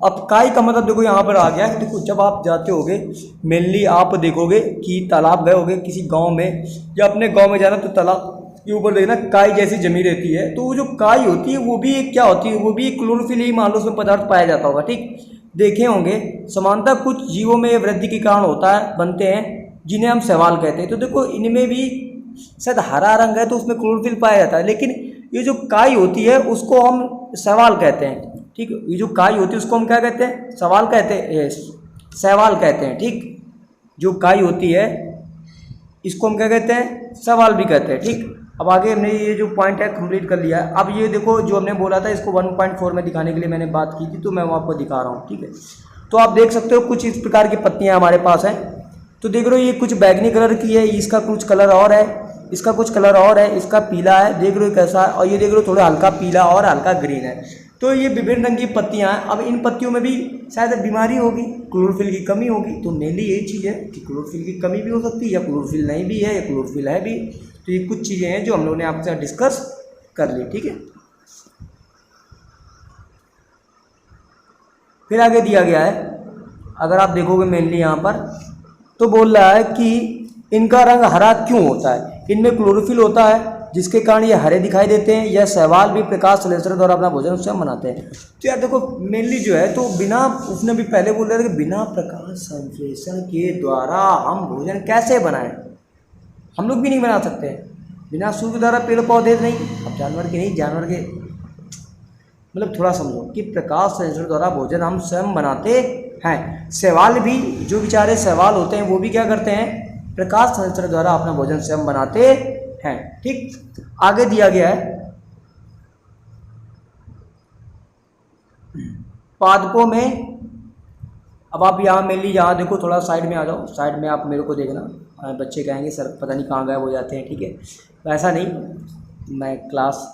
अब काई का मतलब देखो यहाँ पर आ गया है। देखो जब आप जाते होगे, मेनली आप देखोगे कि तालाब गए होगे किसी गांव में, या अपने गांव में जाना तो तालाब के ऊपर देखना काई जैसी जमी रहती है। तो वो जो काई होती है वो भी एक क्या होती है, वो भी एक क्लोरोफिल ही मान लो उसमें पदार्थ पाया जाता होगा। ठीक, देखे होंगे समानता कुछ जीवों में वृद्धि के कारण होता है, बनते हैं, जिन्हें हम शैवाल कहते हैं। तो देखो इनमें भी शायद हरा रंग है तो उसमें क्लोरोफिल पाया जाता है, लेकिन ये जो काई होती है उसको हम शैवाल कहते हैं। ठीक, ये जो काई होती है उसको हम क्या कहते हैं, शैवाल कहते हैं, शैवाल कहते हैं। ठीक, जो काई होती है इसको हम क्या कहते हैं, शैवाल भी कहते हैं। ठीक, अब आगे हमने ये जो पॉइंट है कंप्लीट कर लिया है। अब ये देखो जो हमने बोला था इसको 1.4 में दिखाने के लिए मैंने बात की थी, तो मैं वो आपको दिखा रहा हूँ। ठीक है, तो आप देख सकते हो कुछ इस प्रकार की पत्तियाँ हमारे पास हैं। तो देख रहे हो ये कुछ बैगनी कलर की है, इसका कुछ कलर और है, इसका कुछ कलर और है, इसका पीला है, देख रहे हो कैसा है, और ये देख रहे हो थोड़ा हल्का पीला और हल्का ग्रीन है। तो ये विभिन्न रंग की पत्तियाँ हैं। अब इन पत्तियों में भी शायद बीमारी होगी, क्लोरोफिल की कमी होगी। तो मेनली यही चीज़ है कि क्लोरोफिल की कमी भी हो सकती है, या क्लोरोफिल नहीं भी है, या क्लोरोफिल है भी। तो ये कुछ चीज़ें हैं जो हम लोगों ने आपके साथ डिस्कस कर ली। ठीक है, फिर आगे दिया गया है, अगर आप देखोगे मेनली यहाँ पर तो बोल रहा है कि इनका रंग हरा क्यों होता है। इनमें क्लोरोफिल होता है जिसके कारण ये हरे दिखाई देते हैं। यह शैवाल भी प्रकाश संश्लेषण द्वारा अपना भोजन उससे हम बनाते हैं। तो यार देखो मेनली जो है, तो बिना, उसने भी पहले बोल रहा था कि बिना प्रकाश संश्लेषण के द्वारा हम भोजन कैसे बनाएं। हम लोग भी नहीं बना सकते बिना सूर्य द्वारा, पेड़ पौधे नहीं, अब जानवर के नहीं, जानवर के मतलब थोड़ा समझो कि प्रकाश संश्लेषण द्वारा भोजन हम स्वयं बनाते हैं। शैवाल भी, जो बेचारे शैवाल होते हैं वो भी क्या करते हैं, प्रकाश संश्लेषण द्वारा अपना भोजन स्वयं बनाते हैं। ठीक, आगे दिया गया है पादपों में। अब आप यहाँ मेनली यहाँ देखो, थोड़ा साइड में आ जाओ, साइड में आप मेरे को देखना। बच्चे कहेंगे सर पता नहीं कहाँ गायब हो जाते हैं। ठीक है, वैसा नहीं, मैं क्लास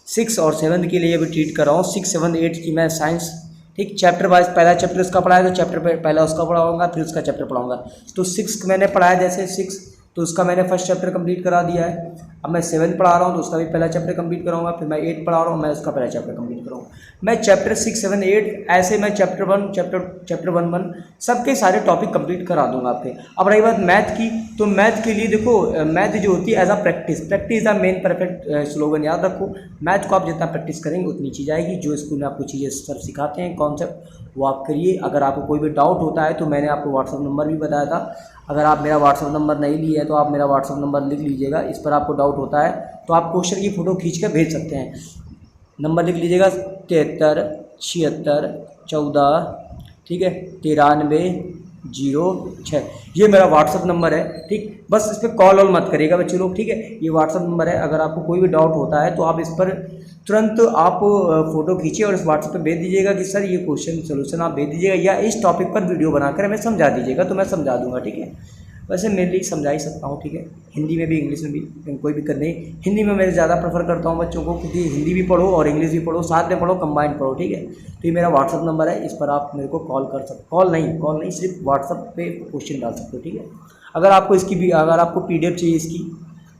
6 और 7 के लिए भी ट्रीट कर रहा हूँ। 6, 7, 8 की मैं साइंस, ठीक, चैप्टर वाइज पहला चैप्टर उसका पढ़ाया तो चैप्टर पहला उसका पढ़ाऊंगा, फिर उसका चैप्टर पढ़ाऊंगा। तो 6 मैंने पढ़ाया, जैसे 6 तो उसका मैंने फर्स्ट चैप्टर कंप्लीट करा दिया है। अब मैं 7 पढ़ा रहा हूँ तो उसका भी पहला चैप्टर कंप्लीट कराऊंगा। फिर मैं 8 पढ़ा रहा हूँ, मैं उसका पहला चैप्टर कंप्लीट कराऊंगा। मैं चैप्टर 6, 7, 8 ऐसे मैं चैप्टर 1 सबके सारे टॉपिक कंप्लीट करा दूंगा आपके। अब रही बात मैथ की, तो मैथ के लिए देखो, मैथ जो होती है as a practice the man perfect slogan याद रखो। मैथ को आप जितना प्रैक्टिस करेंगे उतनी चीज़ आएगी। जो स्कूल में आपको चीज़ें सर सिखाते हैं कॉन्सेप्ट, वो आप करिए। अगर आपको कोई भी डाउट होता है तो मैंने आपको व्हाट्सअप नंबर भी बताया था। अगर आप मेरा व्हाट्सअप नंबर नहीं लिए तो आप मेरा व्हाट्सअप नंबर लिख लीजिएगा। इस पर आपको डाउट होता है तो आप क्वेश्चन की फ़ोटो खींच कर भेज सकते हैं। नंबर लिख लीजिएगा 73 76 14, ठीक है, 9306, ये मेरा व्हाट्सअप नंबर है। ठीक, बस इस पर कॉल वॉल मत करिएगा बच्चे लोग। ठीक है, ये व्हाट्सअप नंबर है। अगर आपको कोई भी डाउट होता है तो आप इस पर तुरंत आप फ़ोटो खींचिए और इस व्हाट्सएप पे भेज दीजिएगा कि सर ये क्वेश्चन सोल्यूशन आप भेज दीजिएगा, या इस टॉपिक पर वीडियो बनाकर हमें समझा दीजिएगा, तो मैं समझा दूंगा। ठीक है, वैसे मेनली समझा ही सकता हूँ, ठीक है, हिंदी में भी इंग्लिश में भी, कोई दिक्कत नहीं। हिंदी में मैं ज़्यादा प्रेफर करता हूँ बच्चों को, क्योंकि हिंदी भी पढ़ो और इंग्लिश भी पढ़ो, साथ में पढ़ो, कंबाइंड पढ़ो, ठीक है। तो ये मेरा व्हाट्सअप नंबर है, इस पर आप मेरे को कॉल कर सकते, कॉल नहीं सिर्फ व्हाट्सअप पे क्वेश्चन डाल सकते हो, ठीक है। अगर आपको इसकी भी, अगर आपको PDF चाहिए इसकी,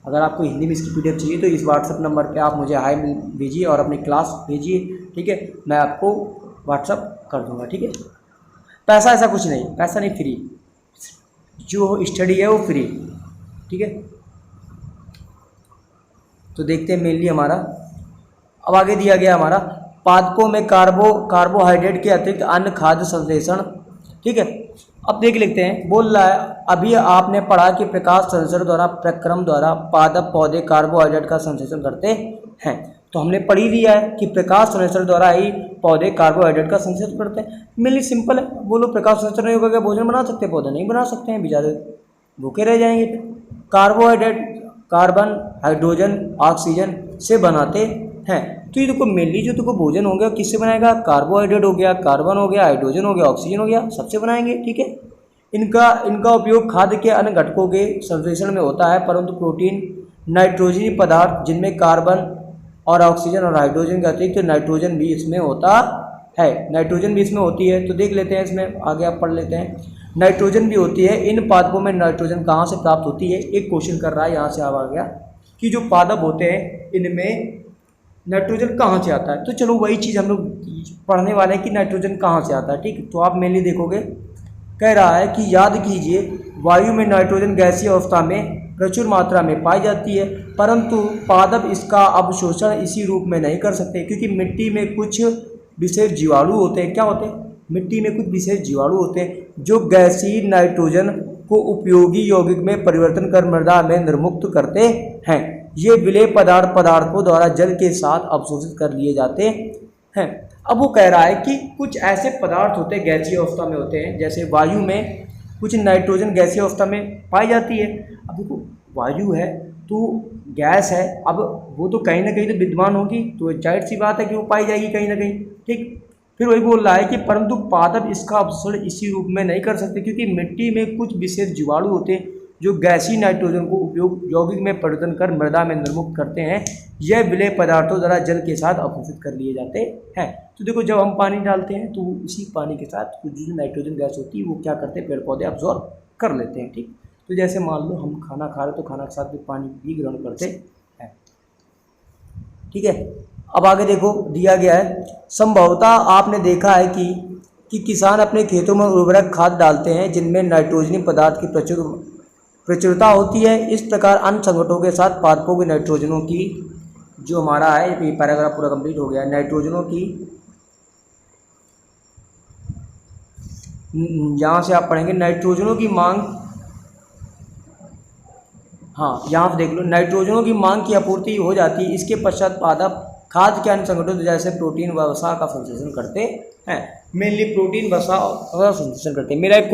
अगर आपको हिंदी में इसकी PDF चाहिए तो इस व्हाट्सअप नंबर पे आप मुझे हाय भेजिए और अपनी क्लास भेजिए, ठीक है, मैं आपको व्हाट्सअप कर दूंगा, ठीक है। पैसा ऐसा कुछ नहीं, पैसा नहीं, फ्री, जो स्टडी है वो फ्री, ठीक है। तो देखते हैं मेनली हमारा अब आगे दिया गया हमारा पादपों में कार्बोहाइड्रेट के अतिरिक्त अन्य खाद्य संश्लेषण, ठीक है। अब देख लेते हैं, बोल रहा है अभी आपने पढ़ा कि प्रकाश संश्लेषण द्वारा प्रक्रम द्वारा पादप पौधे कार्बोहाइड्रेट का संश्लेषण करते हैं। तो हमने पढ़ ही लिया है कि प्रकाश संश्लेषण द्वारा ही पौधे कार्बोहाइड्रेट का संश्लेषण करते हैं। मेनली सिंपल है, बोलो प्रकाश संश्लेषण नहीं होगा क्या भोजन बना सकते हैं? पौधे नहीं बना सकते हैं, बेचारे भूखे रह जाएंगे। कार्बोहाइड्रेट कार्बन, हाइड्रोजन, ऑक्सीजन से बनाते हैं। तो ये देखो मेनली जो तुमको भोजन हो गया किससे बनाएगा? कार्बोहाइड्रेट हो गया, कार्बन हो गया, हाइड्रोजन हो गया, ऑक्सीजन हो गया, सबसे बनाएंगे, ठीक है। इनका उपयोग खाद्य के अन्य घटकों के संश्लेषण में होता है, परंतु प्रोटीन, नाइट्रोजनी पदार्थ जिनमें कार्बन और ऑक्सीजन और हाइड्रोजन के अतिरिक्त नाइट्रोजन भी इसमें होता है, नाइट्रोजन भी इसमें होती है। तो देख लेते हैं, इसमें आगे आप पढ़ लेते हैं। नाइट्रोजन भी होती है। इन पादपों में नाइट्रोजन कहाँ से प्राप्त होती है? एक क्वेश्चन कर रहा है, यहाँ से आ गया कि जो पादप होते हैं इनमें नाइट्रोजन कहाँ से आता है। तो चलो वही चीज़ हम लोग पढ़ने वाले हैं कि नाइट्रोजन कहाँ से आता है, ठीक। तो आप मेनली देखोगे, कह रहा है कि याद कीजिए वायु में नाइट्रोजन गैसीय अवस्था में प्रचुर मात्रा में पाई जाती है, परंतु पादप इसका अवशोषण इसी रूप में नहीं कर सकते, क्योंकि मिट्टी में कुछ विशेष जीवाणु होते हैं। क्या होते हैं? मिट्टी में कुछ विशेष जीवाणु होते हैं जो गैसीय नाइट्रोजन को उपयोगी यौगिक में परिवर्तन कर मृदा में निर्मुक्त करते हैं। ये विलेय पदार्थों द्वारा जल के साथ अवशोषित कर लिए जाते हैं। अब वो कह रहा है कि कुछ ऐसे पदार्थ होते हैं गैसीय अवस्था में होते हैं, जैसे वायु में कुछ नाइट्रोजन गैसीय अवस्था में पाई जाती है। अब देखो वायु है तो गैस है, अब वो तो कहीं ना कहीं तो विद्यमान होगी, तो जाहिर सी बात है कि वो पाई जाएगी कहीं ना कहीं, ठीक। फिर वही बोल रहा है कि परंतु पादप इसका अवशोषण इसी रूप में नहीं कर सकते, क्योंकि मिट्टी में कुछ विशेष जीवाणु होते हैं जो गैसीय नाइट्रोजन को उपयोग यौगिक में परिवर्तन कर मृदा में निर्मुक्त करते हैं। यह विलेय पदार्थों द्वारा जल के साथ अवशोषित कर लिए जाते हैं। तो देखो जब हम पानी डालते हैं तो उसी पानी के साथ कुछ जो नाइट्रोजन गैस होती है वो क्या करते हैं, पेड़ पौधे अब्जॉर्ब कर लेते हैं, ठीक। तो जैसे मान लो हम खाना खा रहे तो खाना के साथ भी पानी भी ग्रहण करते हैं, ठीक है। अब आगे देखो दिया गया है, संभवतः आपने देखा है कि किसान अपने खेतों में उर्वरक खाद डालते हैं जिनमें नाइट्रोजनी पदार्थ की प्रचुरता होती है। इस प्रकार अन्य संगठनों के साथ पादपों की नाइट्रोजनों की, जो हमारा है ये पैराग्राफ पूरा कंप्लीट हो गया है, नाइट्रोजनों की, यहाँ से आप पढ़ेंगे नाइट्रोजनों की मांग, हाँ यहाँ देख लो, नाइट्रोजनों की मांग की आपूर्ति हो जाती है। इसके पश्चात पादप खाद्य के अन्य संगठनों जैसे प्रोटीन व वसा का संश्लेषण करते हैं। मेनली प्रोटीन, वसा का संश्लेषण करते हैं। मेरा एक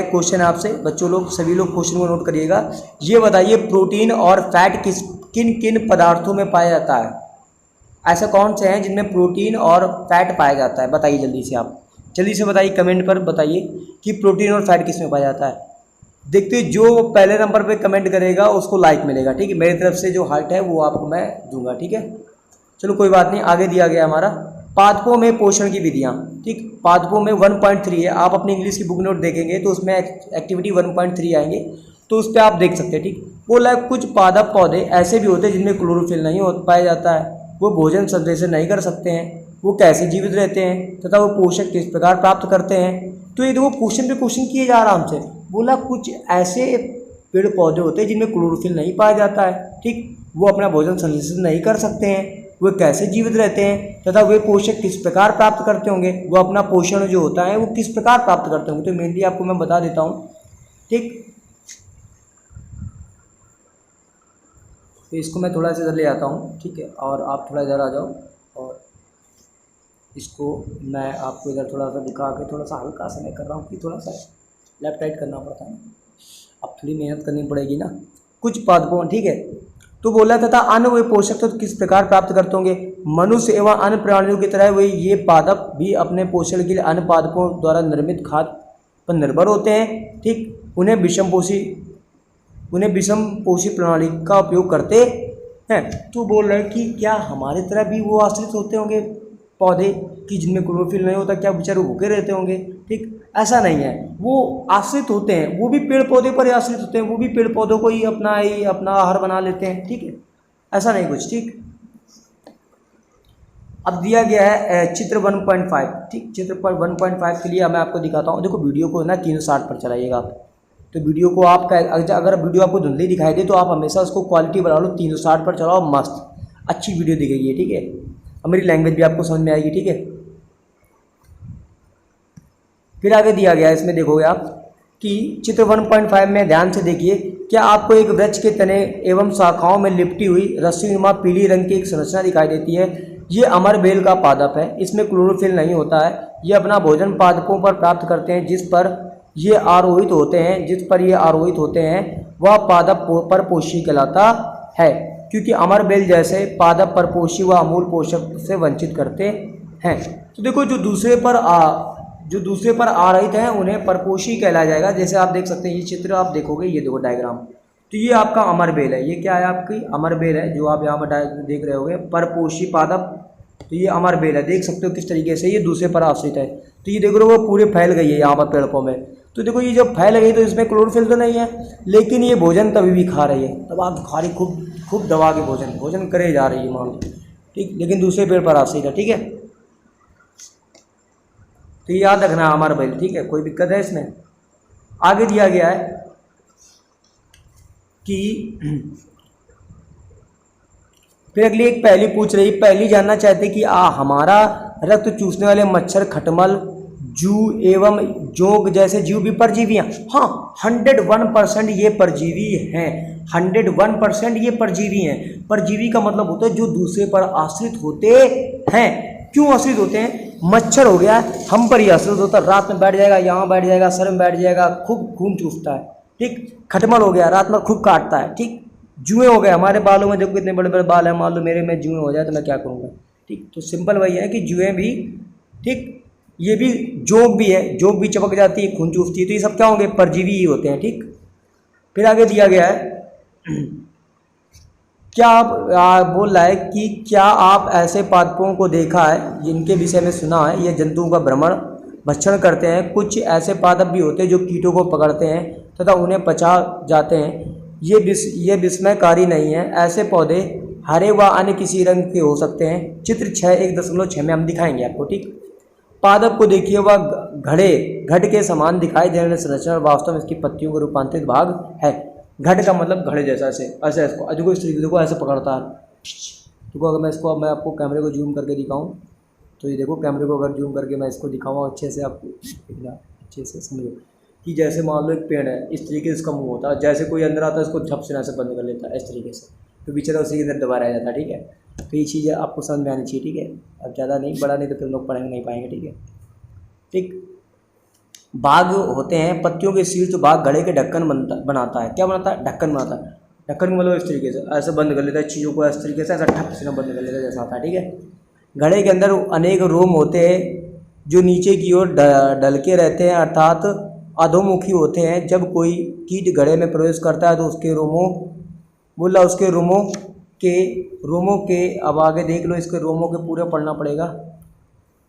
क्वेश्चन है आपसे बच्चों लोग, सभी लोग क्वेश्चन को नोट करिएगा। ये बताइए प्रोटीन और फैट किन किन पदार्थों में पाया जाता है? ऐसे कौन से हैं जिनमें प्रोटीन और फैट पाया जाता है? बताइए जल्दी से, आप जल्दी से बताइए, कमेंट पर बताइए कि प्रोटीन और फैट किस में पाया जाता है। देखते जो पहले नंबर पे कमेंट करेगा उसको लाइक मिलेगा, ठीक है। मेरी तरफ से जो हार्ट है वो आपको मैं दूंगा, ठीक है। चलो कोई बात नहीं, आगे दिया गया हमारा पादपों में पोषण की विधियाँ, ठीक। पादपों में 1.3 है, आप अपनी इंग्लिश की बुक नोट देखेंगे तो उसमें एक्टिविटी 1.3 आएंगे, तो उस पर आप देख सकते हैं, ठीक। बोला है कुछ पादप पौधे ऐसे भी होते हैं जिनमें क्लोरोफिल नहीं हो पाया जाता है, वो भोजन संश्लेषण नहीं कर सकते हैं, वो कैसे जीवित रहते हैं तथा वो पोषक किस प्रकार प्राप्त करते हैं। तो ये देखो क्वेश्चन पे क्वेश्चन किए जा रहा है हमसे। बोला कुछ ऐसे पेड़ पौधे होते हैं जिनमें क्लोरोफिल नहीं पाया जाता है, ठीक, वो अपना भोजन संश्लेषण नहीं कर सकते हैं, वे कैसे जीवित रहते हैं तथा वे पोषक किस प्रकार प्राप्त करते होंगे, वो अपना पोषण जो होता है वो किस प्रकार प्राप्त करते होंगे। तो मेनली आपको मैं बता देता हूँ, ठीक। तो इसको मैं थोड़ा सा इधर ले आता हूँ, ठीक है, और आप थोड़ा इधर आ जाओ, और इसको मैं आपको इधर थोड़ा सा दिखा के थोड़ा सा हल्का सा मैं कर रहा हूँ कि थोड़ा सा लेफ्ट राइट करना पड़ता है, अब थोड़ी मेहनत करनी पड़ेगी ना। कुछ पादपों, ठीक है, तो बोला था अन्य वे पोषक तो किस प्रकार प्राप्त करते होंगे। मनुष्य एवं अन्य प्राणियों की तरह वे ये पादप भी अपने पोषण के लिए अन्य पादपों द्वारा निर्मित खाद्य पर निर्भर होते हैं, ठीक। उन्हें विषमपोषी प्रणाली का उपयोग करते हैं। तो बोल रहे हैं कि क्या हमारे तरह भी वो आश्रित होते होंगे पौधे कि जिनमें क्लोरोफिल नहीं होता, क्या बेचारे भूखे रहते होंगे, ठीक। ऐसा नहीं है, वो आश्रित होते हैं, वो भी पेड़ पौधे पर ही आश्रित होते हैं, वो भी पेड़ पौधों को ही अपना आहार बना लेते हैं, ठीक है। ऐसा नहीं कुछ, ठीक। अब दिया गया है चित्र 1.5, ठीक। चित्र पर 1.5 के लिए मैं आपको दिखाता हूँ। देखो वीडियो को ना 360 पर चलाइएगा आप, तो वीडियो को आपका अगर वीडियो आपको धुंधली दिखाई दे तो आप हमेशा उसको क्वालिटी बढ़ा लो, 360 पर चलाओ, मस्त अच्छी वीडियो दिखेगी, ठीक है। और मेरी लैंग्वेज भी आपको समझ में आएगी, ठीक है। फिर आगे दिया गया है, इसमें देखोगे आप कि चित्र 1.5 में ध्यान से देखिए, क्या आपको एक वृक्ष के तने एवं शाखाओं में लिपटी हुई रस्सीनुमा पीली रंग की एक संरचना दिखाई देती है। ये अमर बेल का पादप है, इसमें क्लोरोफिल नहीं होता है। ये अपना भोजन पादपों पर प्राप्त करते हैं जिस पर ये आरोहित होते हैं वह पादप परपोषी कहलाता है, क्योंकि अमर बेल जैसे पादप परपोषी व अमूल पोषक से वंचित करते हैं। तो देखो जो दूसरे पर आरोहित हैं उन्हें परपोषी कहलाया जाएगा। जैसे आप देख सकते हैं, ये चित्र आप देखोगे, ये देखो डायग्राम, तो ये आपका अमर बेल है। ये क्या है, आपकी अमर बेल है, जो आप यहाँ पर देख रहे होगे परपोषी पादप। तो ये अमर बेल है, देख सकते हो किस तरीके से ये दूसरे पर आश्रित है। तो ये देख रहे हो वो पूरे फैल गई है यहाँ पर पेड़ों में। तो देखो ये जब फैल गई तो इसमें क्लोरोफिल तो नहीं है, लेकिन ये भोजन तभी भी खा रही है, दबा के खा रही, खूब दबा के भोजन करे जा रही है मान लो, ठीक। लेकिन दूसरे पेड़ पर आश्रित है, ठीक है। तो ये याद रखना अमर बेल, ठीक है, कोई दिक्कत है इसमें। आगे दिया गया है कि फिर अगली एक पहली पूछ रही, पहली जानना चाहते कि हमारा रक्त चूसने वाले मच्छर, खटमल, जू एवं जोंक जैसे जीव भी परजीवी हैं। हाँ, 101% ये परजीवी हैं, 101% ये परजीवी हैं। परजीवी का मतलब होता है जो दूसरे पर आश्रित होते हैं। क्यों आश्रित होते हैं? मच्छर हो गया, हम पर ही आश्रित होता है, रात में बैठ जाएगा, यहाँ बैठ जाएगा, सर में बैठ जाएगा, खूब खून चूसता है, ठीक। खटमल हो गया, रात में खूब काटता है, ठीक। जुएं हो गए, हमारे बालों में देखो कितने बड़े बड़े बाल हैं, मान लो मेरे में जुएं हो जाए तो मैं क्या करूँगा, ठीक। तो सिंपल वही है कि जुएं भी, ठीक। ये भी जोंक भी है, जोंक भी चपक जाती है, खून चूसती है, तो ये सब क्या होंगे, परजीवी ही होते हैं, ठीक। फिर आगे दिया गया है क्या आप बोल रहा है कि क्या आप ऐसे पादपों को देखा है जिनके विषय में सुना है ये जंतुओं का भक्षण करते हैं। कुछ ऐसे पादप भी होते हैं जो कीटों को पकड़ते हैं तथा उन्हें पचा जाते हैं। ये विस्मयकारी नहीं है, ऐसे पौधे हरे व अन्य किसी रंग के हो सकते हैं। चित्र 1.6 में हम दिखाएंगे आपको, ठीक। पादप को देखिए, वह घड़ के समान दिखाई देने वाली संरचना वास्तव में इसकी पत्तियों का रूपांतरित भाग है। घड़ का मतलब घड़े जैसा, ऐसे इसको देखो, इस तरीके देखो ऐसे पकड़ता है। देखो अगर मैं आपको कैमरे को जूम करके दिखाऊं तो ये देखो, कैमरे को अगर जूम करके मैं इसको दिखाऊँ अच्छे से, आपको अच्छे से समझो कि जैसे मान लो एक पेड़ है, इस तरीके से इसका मुँह होता है, जैसे कोई अंदर आता है इसको झप से ऐसे बंद कर लेता है इस तरीके से, तो बेचारा उसी के अंदर दबा रह जाता है, ठीक है। तो ये चीज़ें आपको समझ में आनी चाहिए, ठीक है। अब ज़्यादा नहीं, बड़ा नहीं तो फिर लोग पढ़ेंगे नहीं पाएंगे, ठीक है, ठीक। बाग होते हैं, पत्तियों के शीर्ष बाग घड़े के ढक्कन बनाता है। क्या बनाता है? ढक्कन बनाता है। ढक्कन मतलब इस तरीके से ऐसे बंद कर लेता है चीज़ों को, इस तरीके से ऐसा ठप से बंद कर लेता है जैसा आता है, ठीक है। घड़े के अंदर अनेक रोम होते हैं जो नीचे की ओर ढलके रहते हैं, अर्थात अधोमुखी होते हैं। जब कोई कीट घड़े में प्रवेश करता है तो उसके रोमों के अब आगे देख लो, इसके रोमों के पूरे पढ़ना पड़ेगा,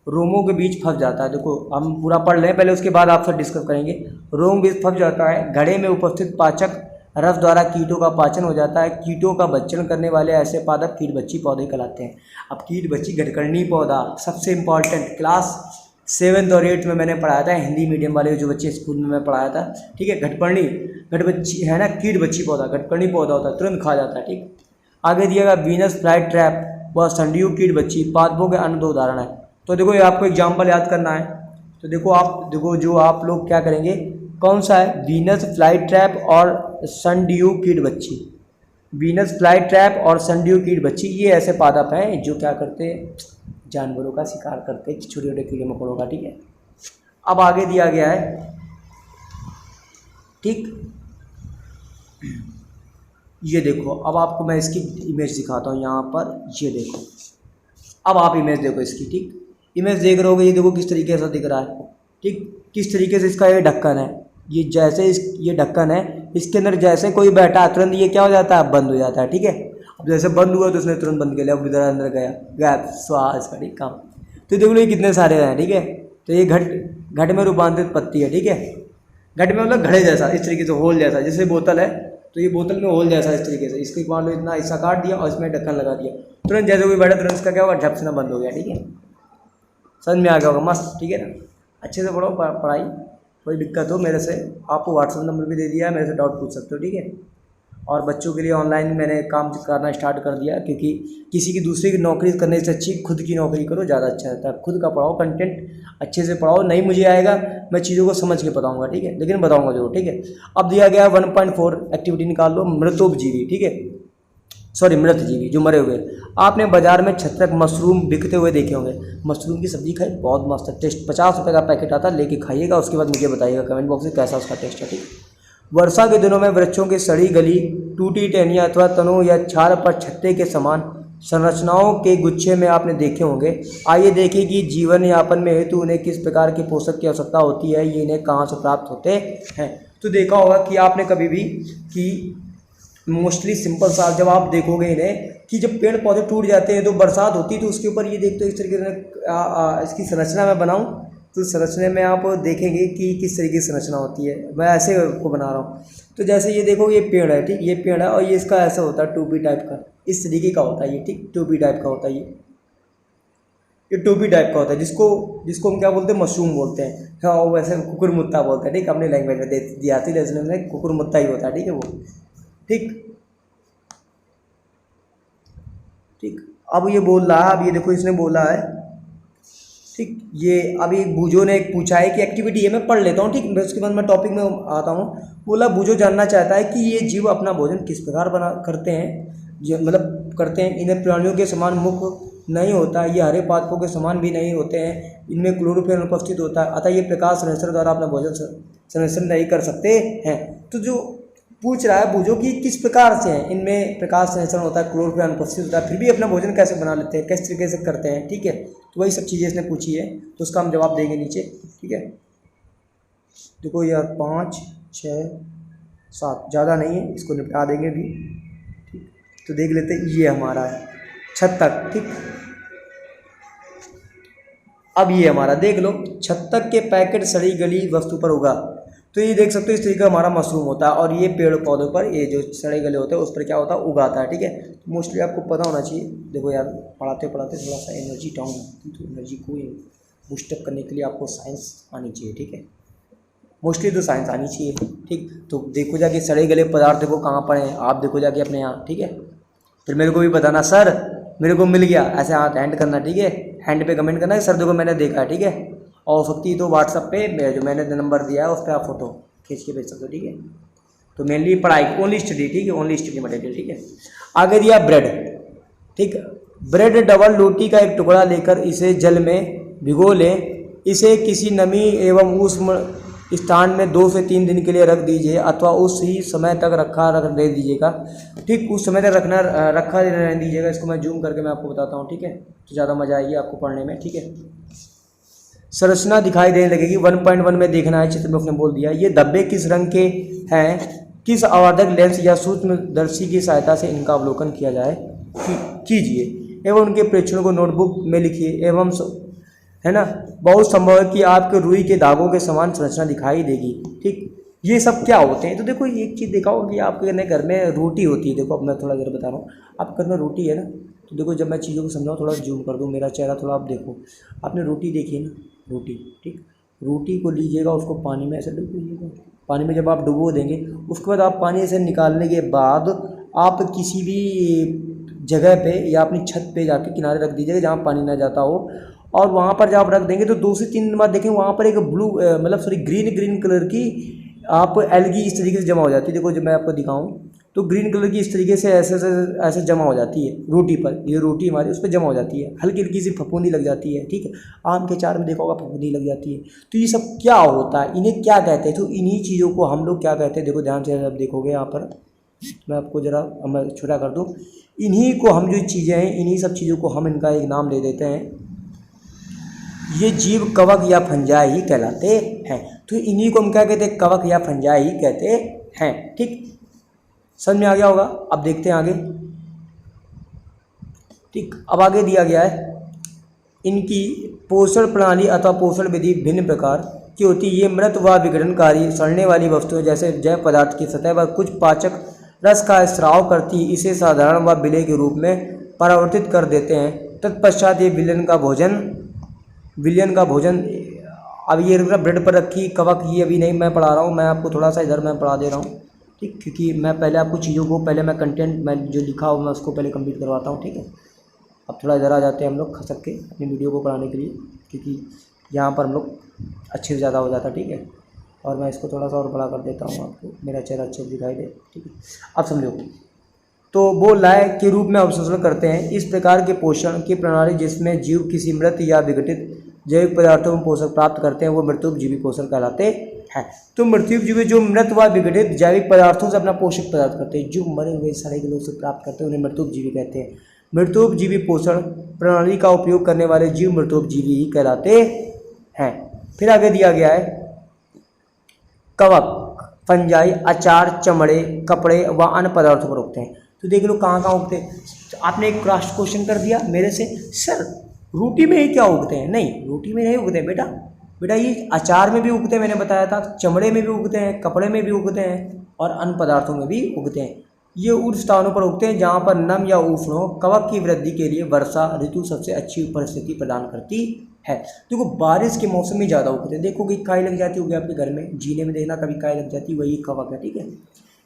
रोमों के बीच फंस जाता है। देखो हम पूरा पढ़ लें पहले, उसके बाद आपसे डिस्कस करेंगे। रोम बीच फंस जाता है, घड़े में उपस्थित पाचक रस द्वारा कीटों का पाचन हो जाता है। कीटों का भक्षण करने वाले ऐसे पादप कीट बच्ची पौधे कहलाते हैं। अब कीट बच्ची घटकर्णी पौधा सबसे इम्पॉर्टेंट, क्लास 7th और 8th में मैंने पढ़ाया था, हिंदी मीडियम वाले जो बच्चे स्कूल में मैं पढ़ाया था, ठीक है। घटबच्ची है ना, कीट बच्ची पौधा, घटकर्णी पौधा होता है, तुरंत खा जाता है, ठीक। आगे दिया गया वीनस फ्लाई ट्रैप व संडियो कीट बच्ची पादपों के अन्य 2 उदाहरण है। तो देखो ये आपको एग्जाम्पल याद करना है। तो देखो जो आप लोग क्या करेंगे, कौन सा है, वीनस फ्लाई ट्रैप और सनड्यू कीट बच्ची। वीनस फ्लाई ट्रैप और सनड्यू कीट बच्ची ये ऐसे पादप हैं जो क्या करते हैं, जानवरों का शिकार करते हैं, छोटे छोटे कीड़े मकोड़ों का, ठीक है। अब आगे दिया गया है, ठीक। ये देखो, अब आपको मैं इसकी इमेज दिखाता हूँ यहाँ पर, ये देखो, अब आप इमेज देखो इसकी, ठीक। इमेज देख रहे होगे, ये देखो किस तरीके से दिख रहा है, ठीक। किस तरीके से इसका ये ढक्कन है, ये जैसे ये ढक्कन है, इसके अंदर जैसे कोई बैठा है तुरंत ये क्या हो जाता है, बंद हो जाता है। ठीक है, अब जैसे बंद हुआ तो उसने तुरंत बंद कर लिया, अब इधर अंदर गया गया स्वाहा इसका, ठीक काम। तो देख लो ये कितने सारे हैं। ठीक है, तो ये घट में रूपांतरित पत्ती है। ठीक है, घट में मतलब घड़े जैसा, इस तरीके से होल जैसा, जैसे बोतल है तो ये बोतल में होल जैसा इस तरीके से, इसके मान लो इतना हिस्सा काट दिया और इसमें ढक्कन लगा दिया, तुरंत जैसे कोई बैठा तुरंत इसका क्या होगा, झप से ना बंद हो गया। ठीक है, समझ में आ गया होगा, मस्त। ठीक है ना, अच्छे से पढ़ो पढ़ाई, कोई दिक्कत हो मेरे से, आपको व्हाट्सअप नंबर भी दे दिया है, मेरे से डाउट पूछ सकते हो। ठीक है, और बच्चों के लिए ऑनलाइन मैंने काम करना स्टार्ट कर दिया, क्योंकि किसी की दूसरी की नौकरी करने से अच्छी खुद की नौकरी करो, ज़्यादा अच्छा रहता है। खुद का पढ़ाओ, कंटेंट अच्छे से पढ़ाओ, नहीं मुझे आएगा मैं चीज़ों को समझ के बताऊंगा। ठीक है, लेकिन बताऊंगा जरूर। ठीक है, अब दिया गया 1.4 एक्टिविटी निकाल लो, मृतोपजीवी। ठीक है, सॉरी मृतजीवी, जो मरे हुए। आपने बाजार में छत्रक मशरूम बिकते हुए देखे होंगे, मशरूम की सब्जी खाई, बहुत मस्त है, टेस्ट 50 रुपये का पैकेट आता है, लेके खाइएगा, उसके बाद मुझे बताइएगा कमेंट बॉक्स में कैसा उसका टेस्ट है। ठीक है, वर्षा के दिनों में वृक्षों की सड़ी गली, टूटी टहनियाँ अथवा तनों या छाल पर छत्ते के समान संरचनाओं के गुच्छे में आपने देखे होंगे। आइए देखें कि जीवन यापन में हेतु उन्हें किस प्रकार के पोषक की आवश्यकता होती है, ये इन्हें कहाँ से प्राप्त होते हैं। तो देखा होगा कि आपने कभी भी कि मोस्टली सिंपल सा जब आप देखोगे इन्हें कि जब पेड़ पौधे टूट जाते हैं तो बरसात होती है, तो उसके ऊपर ये देखते हो इस तरीके से इसकी संरचना मैं बनाऊँ, तो संरचना में आप देखेंगे कि किस तरीके की संरचना होती है, मैं ऐसे को बना रहा हूँ। तो जैसे ये देखो ये पेड़ है, ठीक, ये पेड़ है और ये इसका ऐसा होता है टोपी टाइप का, इस तरीके का होता है ये, ठीक, टोपी टाइप का होता है ये टोपी टाइप का होता है, जिसको हम क्या बोलते हैं, मशरूम बोलते हैं। हाँ, वैसे कुकुरमुत्ता बोलते हैं, ठीक, अपने लैंग्वेज में दिया थी लेसन में, कुकुरमुत्ता ही होता है। ठीक है, वो ठीक। अब ये बोल रहा है, अब ये देखो इसने बोला है, ठीक, ये अभी बूझो ने एक पूछा है कि एक्टिविटी है, मैं पढ़ लेता हूँ, ठीक, उसके बाद मैं टॉपिक में आता हूँ। बोला बूझो जानना चाहता है कि ये जीव अपना भोजन किस प्रकार करते हैं, मतलब करते हैं। इन्हें प्राणियों के समान मुख नहीं होता, ये हरे पादपों के समान भी नहीं होते हैं, इनमें क्लोरोफिल अनुपस्थित होता है, अतः ये प्रकाश संश्लेषण द्वारा अपना भोजन संश्लेषण नहीं कर सकते हैं। तो जो पूछ रहा है बूझो कि किस प्रकार से हैं, इनमें प्रकाश संश्लेषण होता है, क्लोरोफिल अनुपस्थित होता है, फिर भी अपना भोजन कैसे बना लेते हैं, किस तरीके से करते हैं। ठीक है, तो वही सब चीज़ें इसने पूछी है, तो उसका हम जवाब देंगे नीचे। ठीक है, देखो यार 5 6 7 ज़्यादा नहीं है, इसको निपटा देंगे भी। ठीक, तो देख लेते हैं, ये हमारा है छत्तक। ठीक, अब ये हमारा देख लो, छत्तक के पैकेट सड़ी गली वस्तु पर उगा, तो ये देख सकते हो इस तरीके का हमारा मशरूम होता है, और ये पेड़ पौधों पर ये जो सड़े गले होते हैं उस पर क्या होता है, उगाता है। ठीक है, तो मोस्टली आपको पता होना चाहिए। देखो यार, पढ़ाते पढ़ाते थोड़ा सा एनर्जी डाउन होती है, तो एनर्जी को बूस्टअप करने के लिए आपको साइंस आनी चाहिए। ठीक है, मोस्टली तो साइंस आनी चाहिए। ठीक, तो देखो जाके सड़े गले पदार्थ देखो कहाँ पर हैं, आप देखो जाके अपने यहाँ। ठीक है, फिर मेरे को भी बताना सर मेरे को मिल गया, ऐसे हाथ हैंड करना। ठीक है, हैंड पे कमेंट करना है सर देखो मैंने देखा है। ठीक है, और हो सकती है तो व्हाट्सअप पे जो मैंने नंबर दिया है उस पर आप फोटो खींच के भेज सकते हो। ठीक है, तो मेनली पढ़ाई ओनली स्टडी। ठीक है, ओनली स्टडी मटेरियल। ठीक है, आगे दिया ब्रेड। ठीक, ब्रेड डबल रोटी का एक टुकड़ा लेकर इसे जल में भिगो लें, इसे किसी नमी एवं ऊष्म स्थान में 2 से 3 दिन के लिए रख दीजिए, अथवा उसी समय तक रख दे दीजिएगा। ठीक, उस समय तक रखा रहने दीजिएगा। इसको मैं जूम करके मैं आपको बताता हूँ। ठीक है, तो ज़्यादा मज़ा आएगी आपको पढ़ने में। ठीक है, संरचना दिखाई देने लगेगी। 1.1 में देखना है, चित्र में उसने बोल दिया। ये धब्बे किस रंग के हैं, किस आवर्धक लेंस या सूक्ष्मदर्शी की सहायता से इनका अवलोकन किया जाए कीजिए एवं उनके प्रेक्षणों को नोटबुक में लिखिए। एवं है ना, बहुत संभव है कि आपके रुई के धागों के समान संरचना दिखाई देगी। ठीक, ये सब क्या होते हैं, तो देखो एक चीज़ देखा होगा कि आपके घर में रोटी होती है। देखो अब मैं थोड़ा देर बता रहा हूँ, आपके घर में रोटी है ना, तो देखो जब मैं चीज़ों को समझाऊँ थोड़ा जूम कर दूँ मेरा चेहरा, थोड़ा आप देखो। आपने रोटी देखी है ना, रोटी। ठीक, रोटी को लीजिएगा, उसको पानी में ऐसे डुबो दीजिएगा। पानी में जब आप डुबो देंगे उसके बाद आप पानी से निकालने के बाद आप किसी भी जगह पे या अपनी छत पे जाके किनारे रख दीजिएगा जहाँ पानी ना जाता हो, और वहाँ पर जब आप रख देंगे तो 2 से 3 दिन बाद देखें वहाँ पर एक ब्लू मतलब सॉरी ग्रीन कलर की आप एल्गी इस तरीके से जमा हो जाती है। देखो जब मैं आपको दिखाऊं तो ग्रीन कलर की इस तरीके से ऐसे जमा हो जाती है रोटी पर। ये रोटी हमारी उस पर जमा हो जाती है, हल्की हल्की सी फफूंदी लग जाती है। ठीक है, आम के चार में देखा होगा फफूंदी लग जाती है। तो ये सब क्या होता है, इन्हें क्या कहते हैं, तो इन्हीं चीज़ों को हम लोग क्या कहते हैं, देखो ध्यान से आप देखोगे यहाँ पर, मैं आपको ज़रा मैं छोटा कर दूँ। इन्हीं को हम जो चीज़ें हैं, इन्हीं सब चीज़ों को हम इनका एक नाम दे देते हैं। ये जीव कवक या फंजाई ही कहलाते हैं। तो इन्हीं को हम क्या कहते हैं, कवक या फंजाई कहते हैं। ठीक, समझ में आ गया होगा। अब देखते हैं आगे। ठीक, अब आगे दिया गया है इनकी पोषण प्रणाली अथवा पोषण विधि भिन्न प्रकार की होती है। ये मृत व विघटनकारी सड़ने वाली वस्तुएं जैसे जैव पदार्थ की सतह पर कुछ पाचक रस का स्राव करती, इसे साधारण व विलेय के रूप में परावर्तित कर देते हैं। तत्पश्चात ये विलयन का भोजन अब ये ब्रेड पर रखी कवक, ये अभी नहीं मैं पढ़ा रहा हूँ, मैं आपको थोड़ा सा इधर मैं पढ़ा दे रहा हूँ। ठीक, क्योंकि मैं पहले आपको चीज़ों को पहले मैं कंटेंट मैं जो लिखा हो मैं उसको पहले कंप्लीट करवाता हूँ। ठीक है, अब थोड़ा इधर आ जाते हैं हम लोग खसक के अपनी वीडियो को पढ़ाने के लिए, क्योंकि यहाँ पर हम लोग अच्छे से ज़्यादा हो जाता है। ठीक है, और मैं इसको थोड़ा सा और बड़ा कर देता हूँ, आपको मेरा चेहरा अच्छे से दिखाई दे। ठीक है, अब समझो। तो वो लय के रूप में अवशोषण करते हैं। इस प्रकार के पोषण की प्रणाली जिसमें जीव किसी मृत या विघटित जैविक पदार्थों में पोषक प्राप्त करते हैं वो मृत्युपजीवी पोषण कहलाते हैं। तो मृत्युपजीवी जो मृत व विघटित जैविक पदार्थों से अपना पोषक पदार्थ करते हैं, जो मरे हुए सड़े गले से प्राप्त करते हैं, उन्हें मृत्युपजीवी कहते हैं। मृत्युपजीवी पोषण प्रणाली का उपयोग करने वाले जीव मृत्युपजीवी ही कहलाते हैं। फिर आगे दिया गया है कवक फंजाई अचार, चमड़े, कपड़े व अन्य पदार्थों पर उगते हैं। तो देख लो कहाँ कहाँ उगते हैं। तो आपने एक क्रॉस क्वेश्चन कर दिया मेरे से, सर रोटी में ही क्या उगते हैं? नहीं, रोटी में नहीं उगते बेटा। बेटा ये अचार में भी उगते हैं, मैंने बताया था, चमड़े में भी उगते हैं, कपड़े में भी उगते हैं और अन्य पदार्थों में भी उगते हैं। ये उन स्थानों पर उगते हैं जहाँ पर नम या उष्ण हो। कवक की वृद्धि के लिए वर्षा ऋतु सबसे अच्छी परिस्थिति प्रदान करती है। देखो बारिश के मौसम में ज़्यादा उगते हैं। देखो कि काई लग जाती होगी आपके घर में, जीने में देखना कभी काई लग जाती, वही कवक है। ठीक है,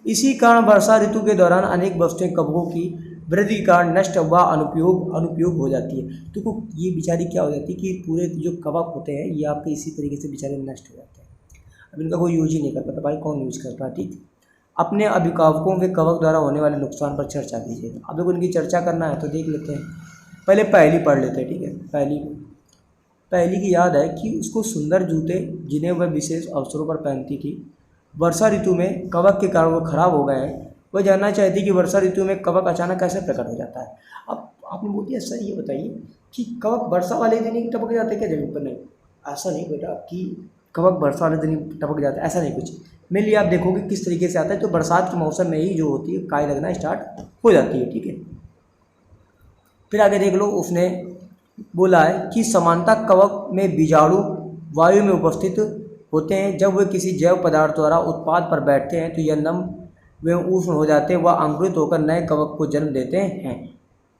इसी कारण वर्षा ऋतु के दौरान अनेक वस्तुएं कवकों की वृद्धि के कारण नष्ट व अनुपयोग हो जाती है। तो ये बेचारी क्या हो जाती है कि पूरे जो कवक होते हैं ये आपके इसी तरीके से बेचारे नष्ट हो जाते हैं। अब इनका कोई यूज ही नहीं कर पाता। भाई कौन यूज करता है? ठीक, अपने अभिभावकों के कवक द्वारा होने वाले नुकसान पर चर्चा कीजिए। अब देखो इनकी चर्चा करना है तो देख लेते हैं, पहले पहली पढ़ लेते हैं। ठीक है, पहली की याद है कि उसको सुंदर जूते जिन्हें वह विशेष अवसरों पर पहनती थी वर्षा ऋतु में कवक के कारण वो खराब हो गए हैं। वह जानना चाहती कि वर्षा ऋतु में कवक अचानक कैसे प्रकट हो जाता है। अब आपने बोल दिया सर ये बताइए कि कवक वर्षा वाले दिन ही टपक जाते क्या जमीन पर? नहीं, ऐसा नहीं बेटा कि कवक वर्षा वाले दिन ही टपक जाता है, ऐसा नहीं कुछ। मेरे लिए आप देखोगे किस तरीके से आता है। तो बरसात के मौसम में ही जो होती है काई लगना स्टार्ट हो जाती है। ठीक है, फिर आगे देख लो, उसने बोला है कि समानता कवक में बीजाणु वायु में उपस्थित होते हैं। जब वे किसी जैव पदार्थ द्वारा उत्पाद पर बैठते हैं तो यह नम वे उष्ण हो जाते हैं व अंकुरित होकर नए कवक को जन्म देते हैं।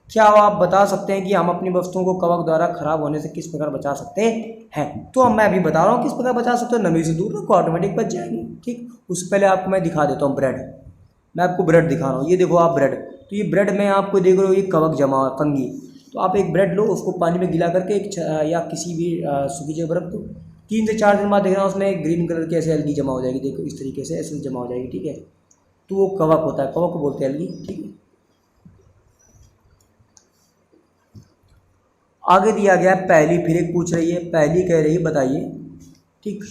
क्या आप बता सकते हैं कि हम अपनी वस्तुओं को कवक द्वारा खराब होने से किस प्रकार बचा सकते हैं? तो मैं अभी बता रहा हूँ किस प्रकार बचा सकते हो। नमी से दूर रखो, ऑटोमेटिक बच जाएंगे। ठीक, उससे पहले आपको मैं दिखा देता हूँ ब्रेड। मैं आपको ब्रेड दिखा रहा हूँ, ये देखो आप ब्रेड। तो ये ब्रेड में आपको देख रहे हो ये कवक जमा हुआ फंगी। तो आप एक ब्रेड लो, उसको पानी में गिला करके या किसी भी सूखी जगह पर रख दो। 3 से 4 दिन बाद देखना उसमें ग्रीन कलर की ऐसे एल्गी जमा हो जाएगी। देखो इस तरीके से ऐसे जमा हो जाएगी। ठीक है, तो वो कवक होता है, कवक को बोलते हैं एल्गी। ठीक है, आगे दिया गया पहली, फिर एक पूछ रही है। पहली कह रही बताइए। ठीक,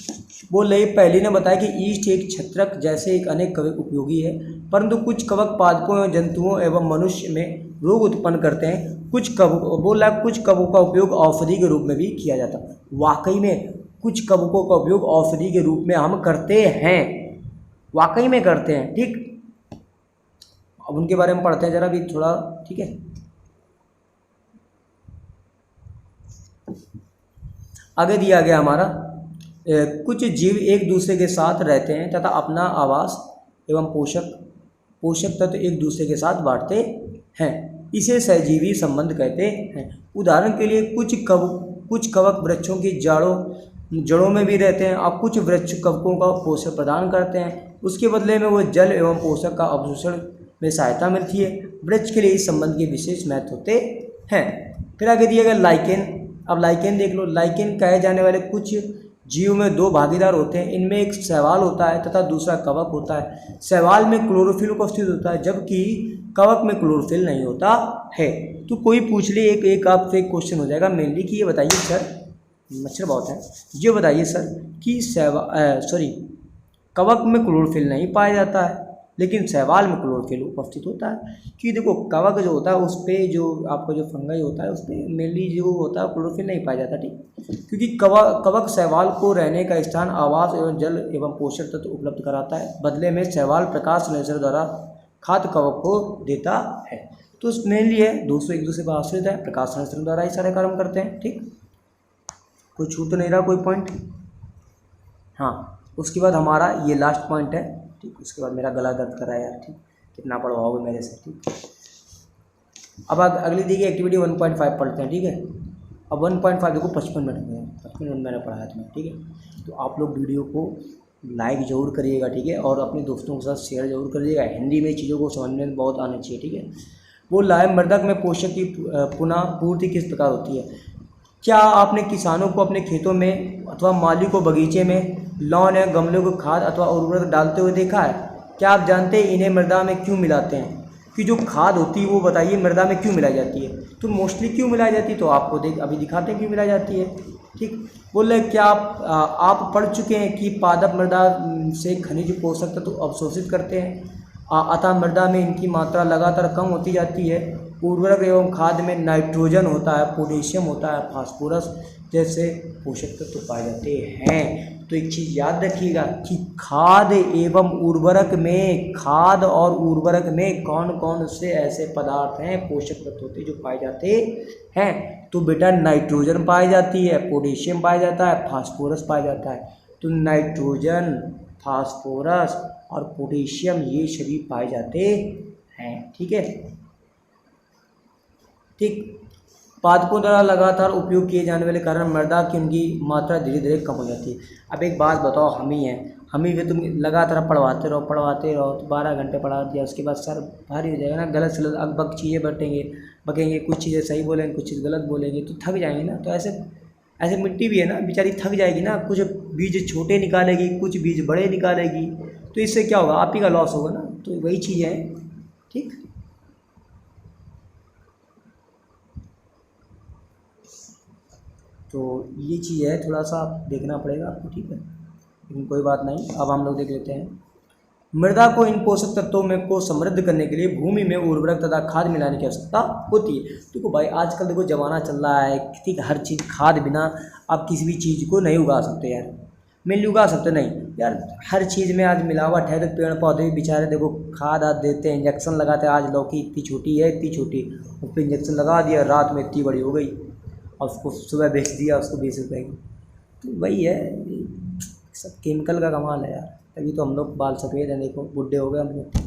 बोल रही पहली ने बताया कि ईस्ट एक छत्रक जैसे एक अनेक कवक उपयोगी है, परंतु कुछ कवक पादपों एवं जंतुओं एवं मनुष्य में रोग उत्पन्न करते हैं। कुछ कवक बोल रहा है कुछ कवकों का उपयोग औषधि के रूप में भी किया जाता है। वाकई में कुछ कवकों का उपयोग औषधि के रूप में हम करते हैं, वाकई में करते हैं। ठीक, अब उनके बारे में पढ़ते हैं जरा भी थोड़ा। ठीक है, आगे दिया गया हमारा कुछ जीव एक दूसरे के साथ रहते हैं तथा अपना आवास एवं पोषक तत्व एक दूसरे के साथ बांटते हैं। इसे सहजीवी संबंध कहते हैं। उदाहरण के लिए कुछ कवक वृक्षों की जड़ों में भी रहते हैं और कुछ वृक्ष कवकों का पोषण प्रदान करते हैं। उसके बदले में वो जल एवं पोषक का अवशोषण में सहायता मिलती है। वृक्ष के लिए इस संबंध के विशेष महत्व होते हैं। फिर आगे दिया गया लाइकेन। अब लाइकेन देख लो। लाइकेन कहे जाने वाले कुछ जीव में 2 भागीदार होते हैं। इनमें एक शैवाल होता है तथा दूसरा कवक होता है। शैवाल में क्लोरोफिल उपस्थित होता है जबकि कवक में क्लोरोफिल नहीं होता है। तो कोई पूछ ले एक आपसे क्वेश्चन हो जाएगा मेनली कि ये बताइए सर, मच्छर बहुत है, ये बताइए सर कि कवक में क्लोरोफिल नहीं पाया जाता है लेकिन शैवाल में क्लोरोफिल उपस्थित होता है। क्योंकि देखो कवक जो होता है उस पर जो आपका जो फंगाई होता है उस पर मेनली जो होता है क्लोरोफिल नहीं पाया जाता, ठीक। क्योंकि कवक शैवाल को रहने का स्थान, आवास एवं जल एवं पोषक तत्व उपलब्ध कराता है। बदले में शैवाल प्रकाश संश्लेषण द्वारा खाद्य कवक को देता है। तो मेनली है दोस्तों एक दूसरे पर आश्रित है, प्रकाश संश्लेषण द्वारा ही सारे कार्य करते हैं, ठीक। कोई छूट तो नहीं रहा कोई पॉइंट? हाँ, उसके बाद हमारा ये लास्ट पॉइंट है, ठीक। उसके बाद मेरा गला दर्द कर रहा है यार, ठीक। कितना पढ़वाओगे मेरे से, ठीक। अब अगली देखिए एक्टिविटी 1.5 पढ़ते हैं, ठीक है। अब 1.5 देखो 55 मिनट में, 55 मिनट मैंने पढ़ाया तुम्हें, ठीक है। तो आप लोग वीडियो को लाइक ज़रूर करिएगा, ठीक है, और अपने दोस्तों के साथ शेयर जरूर करिएगा। हिंदी में चीज़ों को समझने में बहुत आना चाहिए, ठीक है। वो लाए मृदक में पोषक की पुनः पूर्ति किस प्रकार होती है? क्या आपने किसानों को अपने खेतों में अथवा माली को बगीचे में लॉन या गमलों को खाद अथवा उर्वरक डालते हुए देखा है? क्या आप जानते हैं इन्हें मृदा में क्यों मिलाते हैं? कि जो खाद होती है वो बताइए मृदा में क्यों मिलाई जाती है? तो मोस्टली क्यों मिलाई जाती है तो आपको अभी दिखाते हैं क्यों मिलाई जाती है, ठीक। बोल रहे क्या आप पढ़ चुके हैं कि पादप मृदा से खनिज पोषक तत्व अवशोषित करते हैं, अतः मृदा में इनकी मात्रा लगातार कम होती जाती है। उर्वरक एवं खाद में नाइट्रोजन होता है, पोटेशियम होता है, फास्फोरस जैसे पोषक तत्व पाए जाते हैं। तो एक चीज़ याद रखिएगा कि खाद और उर्वरक में कौन कौन से ऐसे पदार्थ हैं, पोषक तत्व होते हैं जो पाए जाते हैं। तो बेटा नाइट्रोजन पाई जाती है, पोटेशियम पाया जाता है, फास्फोरस पाया जाता है। तो नाइट्रोजन, फास्फोरस और पोटेशियम ये सभी पाए जाते हैं, ठीक है, ठीक। पादपों द्वारा लगातार उपयोग किए जाने वाले कारण मृदा की उनकी मात्रा धीरे धीरे कम हो जाती है। अब एक बात बताओ, हम ही तुम लगातार पढ़वाते रहो तो 12 घंटे पढ़ा दिया, उसके बाद सर भारी हो जाएगा ना, गलत से अगबग चीज़ें बकेंगे, कुछ चीज़ें सही बोलेंगे, कुछ चीज़ गलत बोलेंगे तो थक जाएंगे ना। तो ऐसे मिट्टी भी है ना बेचारी, थक जाएगी ना, कुछ बीज छोटे निकालेगी, कुछ बीज बड़े निकालेगी, तो इससे क्या होगा, आप ही का लॉस होगा ना। तो वही चीज़ है, ठीक। तो ये चीज़ है, थोड़ा सा देखना पड़ेगा आपको, ठीक है, लेकिन कोई बात नहीं। अब हम लोग देख लेते हैं मृदा को इन पोषक तत्वों में को समृद्ध करने के लिए भूमि में उर्वरक तथा खाद मिलाने की आवश्यकता होती है। देखो भाई आजकल देखो ज़माना चल रहा है, ठीक, हर चीज़ खाद बिना आप किसी भी चीज़ को नहीं उगा सकते यार, मेनली उगा सकते नहीं यार, हर चीज़ में आज मिलावट है। तो पेड़ पौधे भी बेचारे देखो खाद आज देते हैं, इंजेक्शन लगाते हैं। आज लौकी इतनी छोटी है, इतनी छोटी, उस पर इंजेक्शन लगा दिया, रात में इतनी बड़ी हो गई और उसको सुबह बेच दिया उसको 20 रुपये की। तो वही है, सब केमिकल का कमाल है यार, तभी तो हम लोग बाल सफ़ेद हैं, देखो बुढ़े हो गए हम लोग,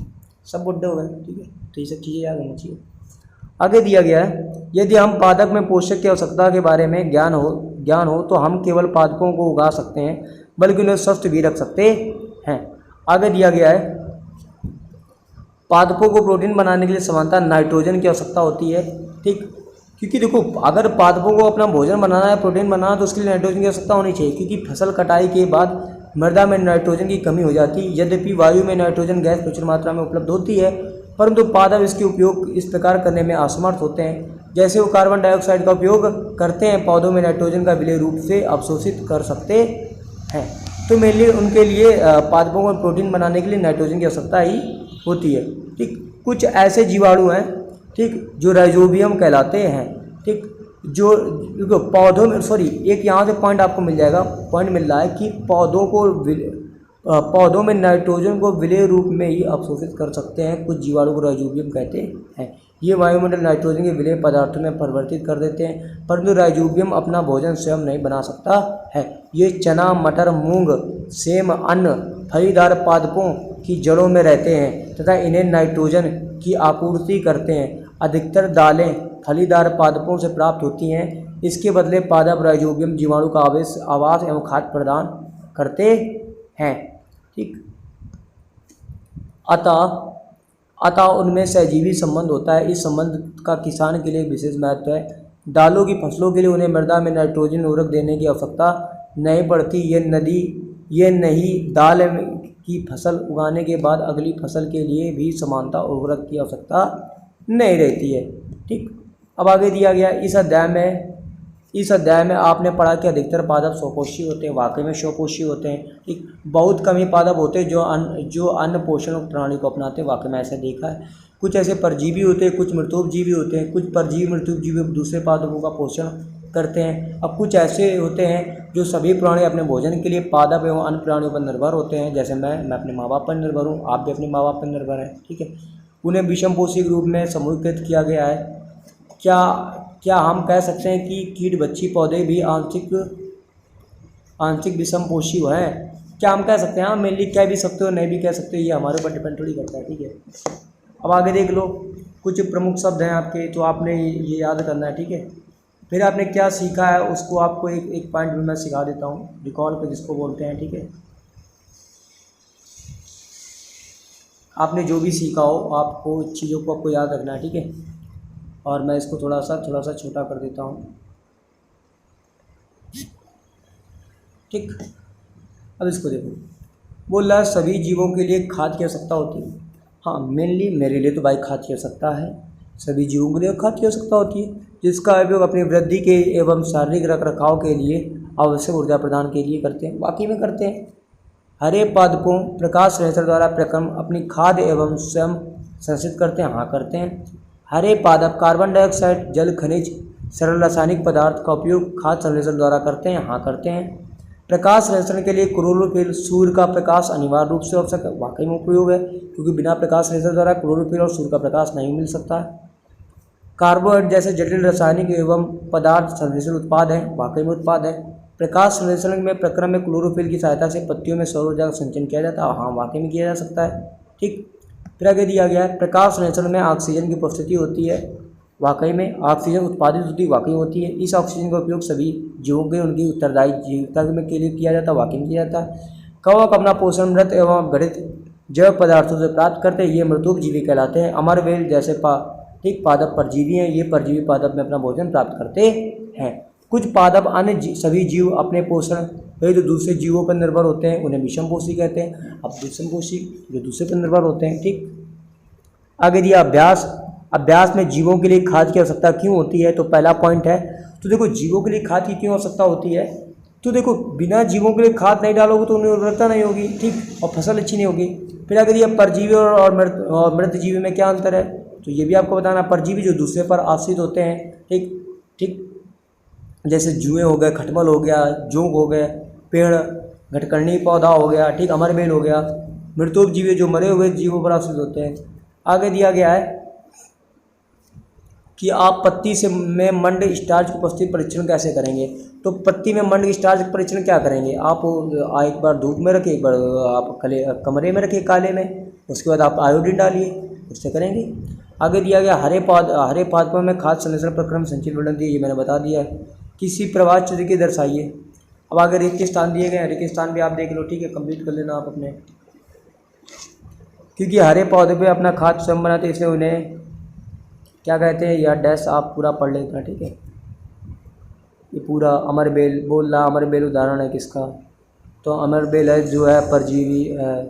सब बुढ़े हो गए, ठीक है। तो ये सब चीज़ें याद होनी चाहिए। आगे दिया गया है, यदि हम पादप में पोषक की आवश्यकता के बारे में ज्ञान हो तो हम केवल पादपों को उगा सकते हैं बल्कि उन्हें स्वस्थ भी रख सकते हैं। आगे दिया गया है, पादपों को प्रोटीन बनाने के लिए सामान्यतः नाइट्रोजन की आवश्यकता होती है, ठीक। क्योंकि देखो अगर पादपों को अपना भोजन बनाना है, प्रोटीन बनाना, तो उसके लिए नाइट्रोजन की आवश्यकता होनी चाहिए। क्योंकि फसल कटाई के बाद मृदा में नाइट्रोजन की कमी हो जाती है। यद्यपि वायु में नाइट्रोजन गैस प्रचुर मात्रा में उपलब्ध होती है, परंतु पादप इसके उपयोग इस प्रकार करने में असमर्थ होते हैं जैसे वो कार्बन डाइऑक्साइड का उपयोग करते हैं, पौधों में नाइट्रोजन का विलेय रूप से अवशोषित कर सकते हैं। तो मेनली उनके लिए पादपों को प्रोटीन बनाने के लिए नाइट्रोजन की आवश्यकता ही होती है, ठीक। कुछ ऐसे जीवाणु हैं, ठीक, जो राइजोबियम कहलाते हैं, ठीक, जो पौधों में, सॉरी एक यहाँ से पॉइंट आपको मिल जाएगा, पॉइंट मिल रहा है कि पौधों में नाइट्रोजन को विलेय रूप में ही अवशोषित कर सकते हैं। कुछ जीवाणु को राइजोबियम कहते हैं। ये वायुमंडल नाइट्रोजन के विलेय पदार्थों में परिवर्तित कर देते हैं, परंतु राइजोबियम अपना भोजन स्वयं नहीं बना सकता है। ये चना, मटर, मूंग, सेम, अन्न, फलीदार पादपों की जड़ों में रहते हैं तथा इन्हें नाइट्रोजन की आपूर्ति करते हैं। अधिकतर दालें फलीदार पादपों से प्राप्त होती हैं। इसके बदले पादप राइजोबियम जीवाणु का आवास एवं खाद्य प्रदान करते हैं, ठीक। अतः उनमें सहजीवी संबंध होता है। इस संबंध का किसान के लिए विशेष महत्व है। दालों की फसलों के लिए उन्हें मृदा में नाइट्रोजन उर्वरक देने की आवश्यकता नहीं पड़ती। ये नहीं दाल की फसल उगाने के बाद अगली फसल के लिए भी समानता उर्वरक की आवश्यकता नहीं रहती है, ठीक। अब आगे दिया गया, इस अध्याय में इस अध्याय में आपने पढ़ा कि अधिकतर पादप स्वपोषी होते हैं, वाकई में स्वपोषी होते हैं, ठीक। बहुत कम ही पादप होते हैं जो अन्य पोषण प्रणाली को अपनाते हैं, वाकई में ऐसा देखा है। कुछ ऐसे परजीवी होते हैं, कुछ मृतोपजीवी होते हैं, कुछ परजीवी मृतोपजीवी दूसरे पादपों का पोषण करते हैं। अब कुछ ऐसे होते हैं जो सभी प्राणी अपने भोजन के लिए पादप एवं अन्य प्राणियों पर निर्भर होते हैं, जैसे मैं अपने माँ बाप पर निर्भर हूँ, आप भी अपने माँ बाप पर निर्भर हैं, ठीक है। उन्हें विषमपोषी के रूप में समूहीकृत किया गया है। क्या हम कह सकते हैं कि कीट बच्ची पौधे भी आंशिक विषमपोषी हैं? क्या हम कह सकते हैं? हाँ, मेनली कह भी सकते हो, नहीं भी कह सकते हो, ये हमारे ऊपर डिपेंड थोड़ी करता है, ठीक है। अब आगे देख लो, कुछ प्रमुख शब्द हैं आपके, तो आपने ये याद करना है, ठीक है। फिर आपने क्या सीखा है उसको आपको एक पॉइंट में मैं सिखा देता हूँ, रिकॉल पे जिसको बोलते हैं, ठीक है। आपने जो भी सीखा हो आपको चीज़ों को आपको याद रखना है, ठीक है। और मैं इसको थोड़ा सा छोटा कर देता हूँ, ठीक। अब इसको देखो, बोल रहा है सभी जीवों के लिए खाद की आवश्यकता होती है। हाँ, मेनली मेरे लिए तो भाई खाद की आवश्यकता है, सभी जीवों के लिए खाद की आवश्यकता होती है, जिसका उपयोग अपनी वृद्धि के एवं शारीरिक रख रखाव के लिए आवश्यक ऊर्जा प्रदान के लिए करते हैं, वाकई में करते हैं। हरे पादपों प्रकाश संश्लेषण द्वारा प्रक्रम अपनी खाद एवं स्वयं संश्लेषित करते हैं, हाँ करते हैं। हरे पादप कार्बन डाइऑक्साइड, जल, खनिज, सरल रासायनिक पदार्थ का उपयोग खाद संश्लेषण द्वारा करते हैं, हाँ करते हैं। प्रकाश संश्लेषण के लिए क्लोरोफिल, सूर्य का प्रकाश अनिवार्य रूप से आवश्यक है, वाकई में उपयोग है, क्योंकि बिना प्रकाश संश्लेषण द्वारा क्लोरोफिल और सूर्य का प्रकाश नहीं मिल सकता है। कार्बोहाइड्रेट जैसे जटिल रासायनिक एवं पदार्थ संश्लेषण उत्पाद हैं, वाकई में उत्पाद है। प्रकाश संश्लेषण में प्रक्रम में क्लोरोफिल की सहायता से पत्तियों में सौर ऊर्जा का संचयन किया जाता है, हाँ वाकई में किया जा सकता है, ठीक। फिर आगे दिया गया है, प्रकाश संश्लेषण में ऑक्सीजन की उपस्थिति होती है, वाकई में ऑक्सीजन उत्पादित होती वाकई होती है। इस ऑक्सीजन का उपयोग सभी जीवों के उनकी उत्तरदायी जीविका में के लिए किया जाता है, वाकई में किया जाता है। कवक अपना पोषण मृत एवं घटित जैव पदार्थों से प्राप्त करते हैं, ये मृतोपजीवी कहलाते हैं। अमरवेल जैसे ठीक पादप परजीवी हैं, ये परजीवी पादप में अपना भोजन प्राप्त करते हैं। कुछ पादप अन्य सभी जीव अपने पोषण हेतु दूसरे जीवों पर निर्भर होते हैं, उन्हें विषमपोषी कहते हैं। अब विषमपोषी जो दूसरे पर निर्भर होते हैं, ठीक। आगे दिया अभ्यास में जीवों के लिए खाद की आवश्यकता क्यों होती है, तो पहला पॉइंट है, तो देखो जीवों के लिए खाद की क्यों आवश्यकता होती है, तो देखो बिना जीवों के लिए खाद नहीं डालोगे तो उन्हें उर्वरता नहीं होगी, ठीक, और फसल अच्छी नहीं होगी। फिर अगर ये परजीवी और मृत जीवी में क्या अंतर है, तो ये भी आपको बताना। परजीवी जो दूसरे पर आश्रित होते हैं, ठीक, जैसे जुएँ हो गए, खटमल हो गया, जोंक हो गए, पेड़ घटकर्णी पौधा हो गया, ठीक, अमरबेल हो गया। मृतोपजीवी जो मरे हुए जीवों पर आश्रित होते हैं। आगे दिया गया है कि आप पत्ती में मंड स्टार्च की उपस्थिति परीक्षण कैसे करेंगे, तो पत्ती में मंड स्टार्च का परीक्षण क्या करेंगे, आप एक बार धूप में रखिए, एक बार आप कमरे में रखिए काले में, उसके बाद आप आयोडीन डालिए, उससे करेंगे। आगे दिया गया हरे पादपों में खाद संश्लेषण प्रक्रम संचित वर्णन दिए, ये मैंने बता दिया है। किसी प्रवाह चित्र के दर्शाइए। अब आगे रिक्त स्थान दिए गए हैं, रिक्त स्थान भी आप देख लो, ठीक है, कंप्लीट कर लेना आप अपने, क्योंकि हरे पौधे पे अपना खाद स्वयं बनाते हैं, इसलिए उन्हें क्या कहते हैं, या डैश आप पूरा पढ़ लेना, ठीक है। ये पूरा अमरबेल बोल रहा, अमरबेल उदाहरण है किसका, तो अमरबेल है जो है परजीवी है,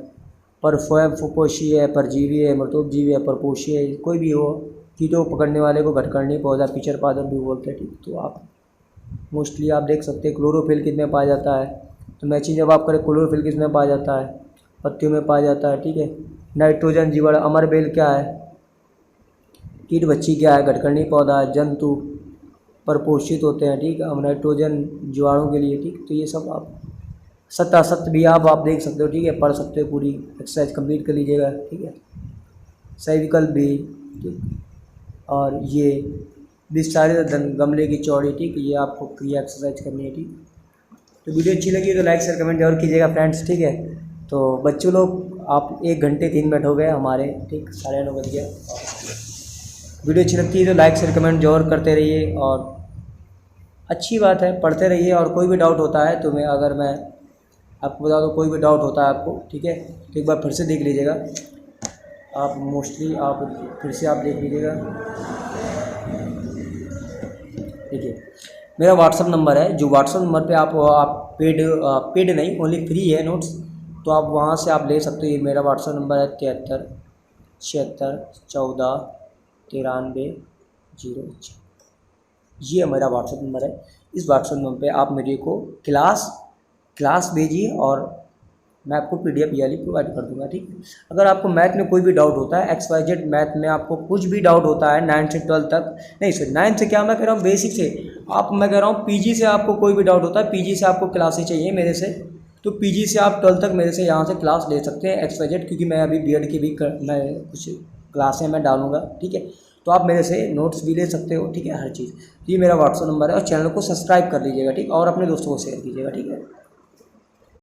परपोषी है, परजीवी है, मृतोपजीवी है, परपोषी है, कोई भी हो, कीटों पकड़ने वाले को घटकर्णी पौधा, पिचर पादप भी बोलते हैं, ठीक। तो आप मोस्टली आप देख सकते हैं क्लोरोफिल किसमें पाया जाता है, तो मैचिंग जब आप करें क्लोरोफिल किसमें पाया जाता है, पत्तियों में पाया जाता है, ठीक है। नाइट्रोजन जीवाणु, अमरबेल क्या है, कीट बच्ची क्या है, घटकर्णी पौधा है, जंतु परपोषित होते हैं, ठीक है, अब नाइट्रोजन जीवाणु के लिए, ठीक। तो ये सब आप सत्य भी आप देख सकते हो, ठीक है, पढ़ सकते हो, पूरी एक्सरसाइज कंप्लीट कर लीजिएगा, ठीक है। सही विकल्प भी, ठीक। और ये विस्तारित गमले की चौड़ी, ठीक, ये आपको क्रिया एक्सरसाइज करनी है, ठीक। तो वीडियो अच्छी लगी तो लाइक शेयर कमेंट जरूर कीजिएगा फ्रेंड्स, ठीक है। तो बच्चों लोग आप 1 घंटे 3 मिनट हो गए हमारे, ठीक, 9:30 बज गया। वीडियो अच्छी लगती है तो लाइक शेयर कमेंट जरूर करते रहिए, और अच्छी बात है पढ़ते रहिए। और कोई भी डाउट होता है तो मैं आपको बता दूँ, कोई भी डाउट होता है आपको, ठीक है, तो एक बार फिर से देख लीजिएगा आप, मोस्टली आप फिर से आप देख लीजिएगा, ठीक है। मेरा व्हाट्सअप नंबर है, जो व्हाट्सअप नंबर पे आप पेड नहीं, ओनली फ्री है नोट्स, तो आप वहाँ से आप ले सकते हो। ये मेरा व्हाट्सअप नंबर है 73 76 14 93 0। ये मेरा व्हाट्सअप नंबर है। इस व्हाट्सअप नंबर पे आप मेरे को क्लास भेजिए और मैं आपको PDF वाली प्रोवाइड कर दूंगा, ठीक है। अगर आपको मैथ में कोई भी डाउट होता है, XYZ मैथ में आपको कुछ भी डाउट होता है 9 से 12 तक, नहीं सर 9 से क्या, मैं कह रहा हूँ बेसिक से, मैं कह रहा हूँ PG से आपको कोई भी डाउट होता है, PG से आपको क्लासेस चाहिए मेरे से, तो PG से आप 12 तक मेरे से यहाँ से क्लास ले सकते हैं XYZ, क्योंकि मैं अभी B.Ed की भी मैं कुछ क्लासें मैं डालूंगा, ठीक है। तो आप मेरे से नोट्स भी ले सकते हो, ठीक है, हर चीज़। ये मेरा व्हाट्सअप नंबर है और चैनल को सब्सक्राइब कर लीजिएगा, ठीक, और अपने दोस्तों को शेयर कीजिएगा, ठीक है।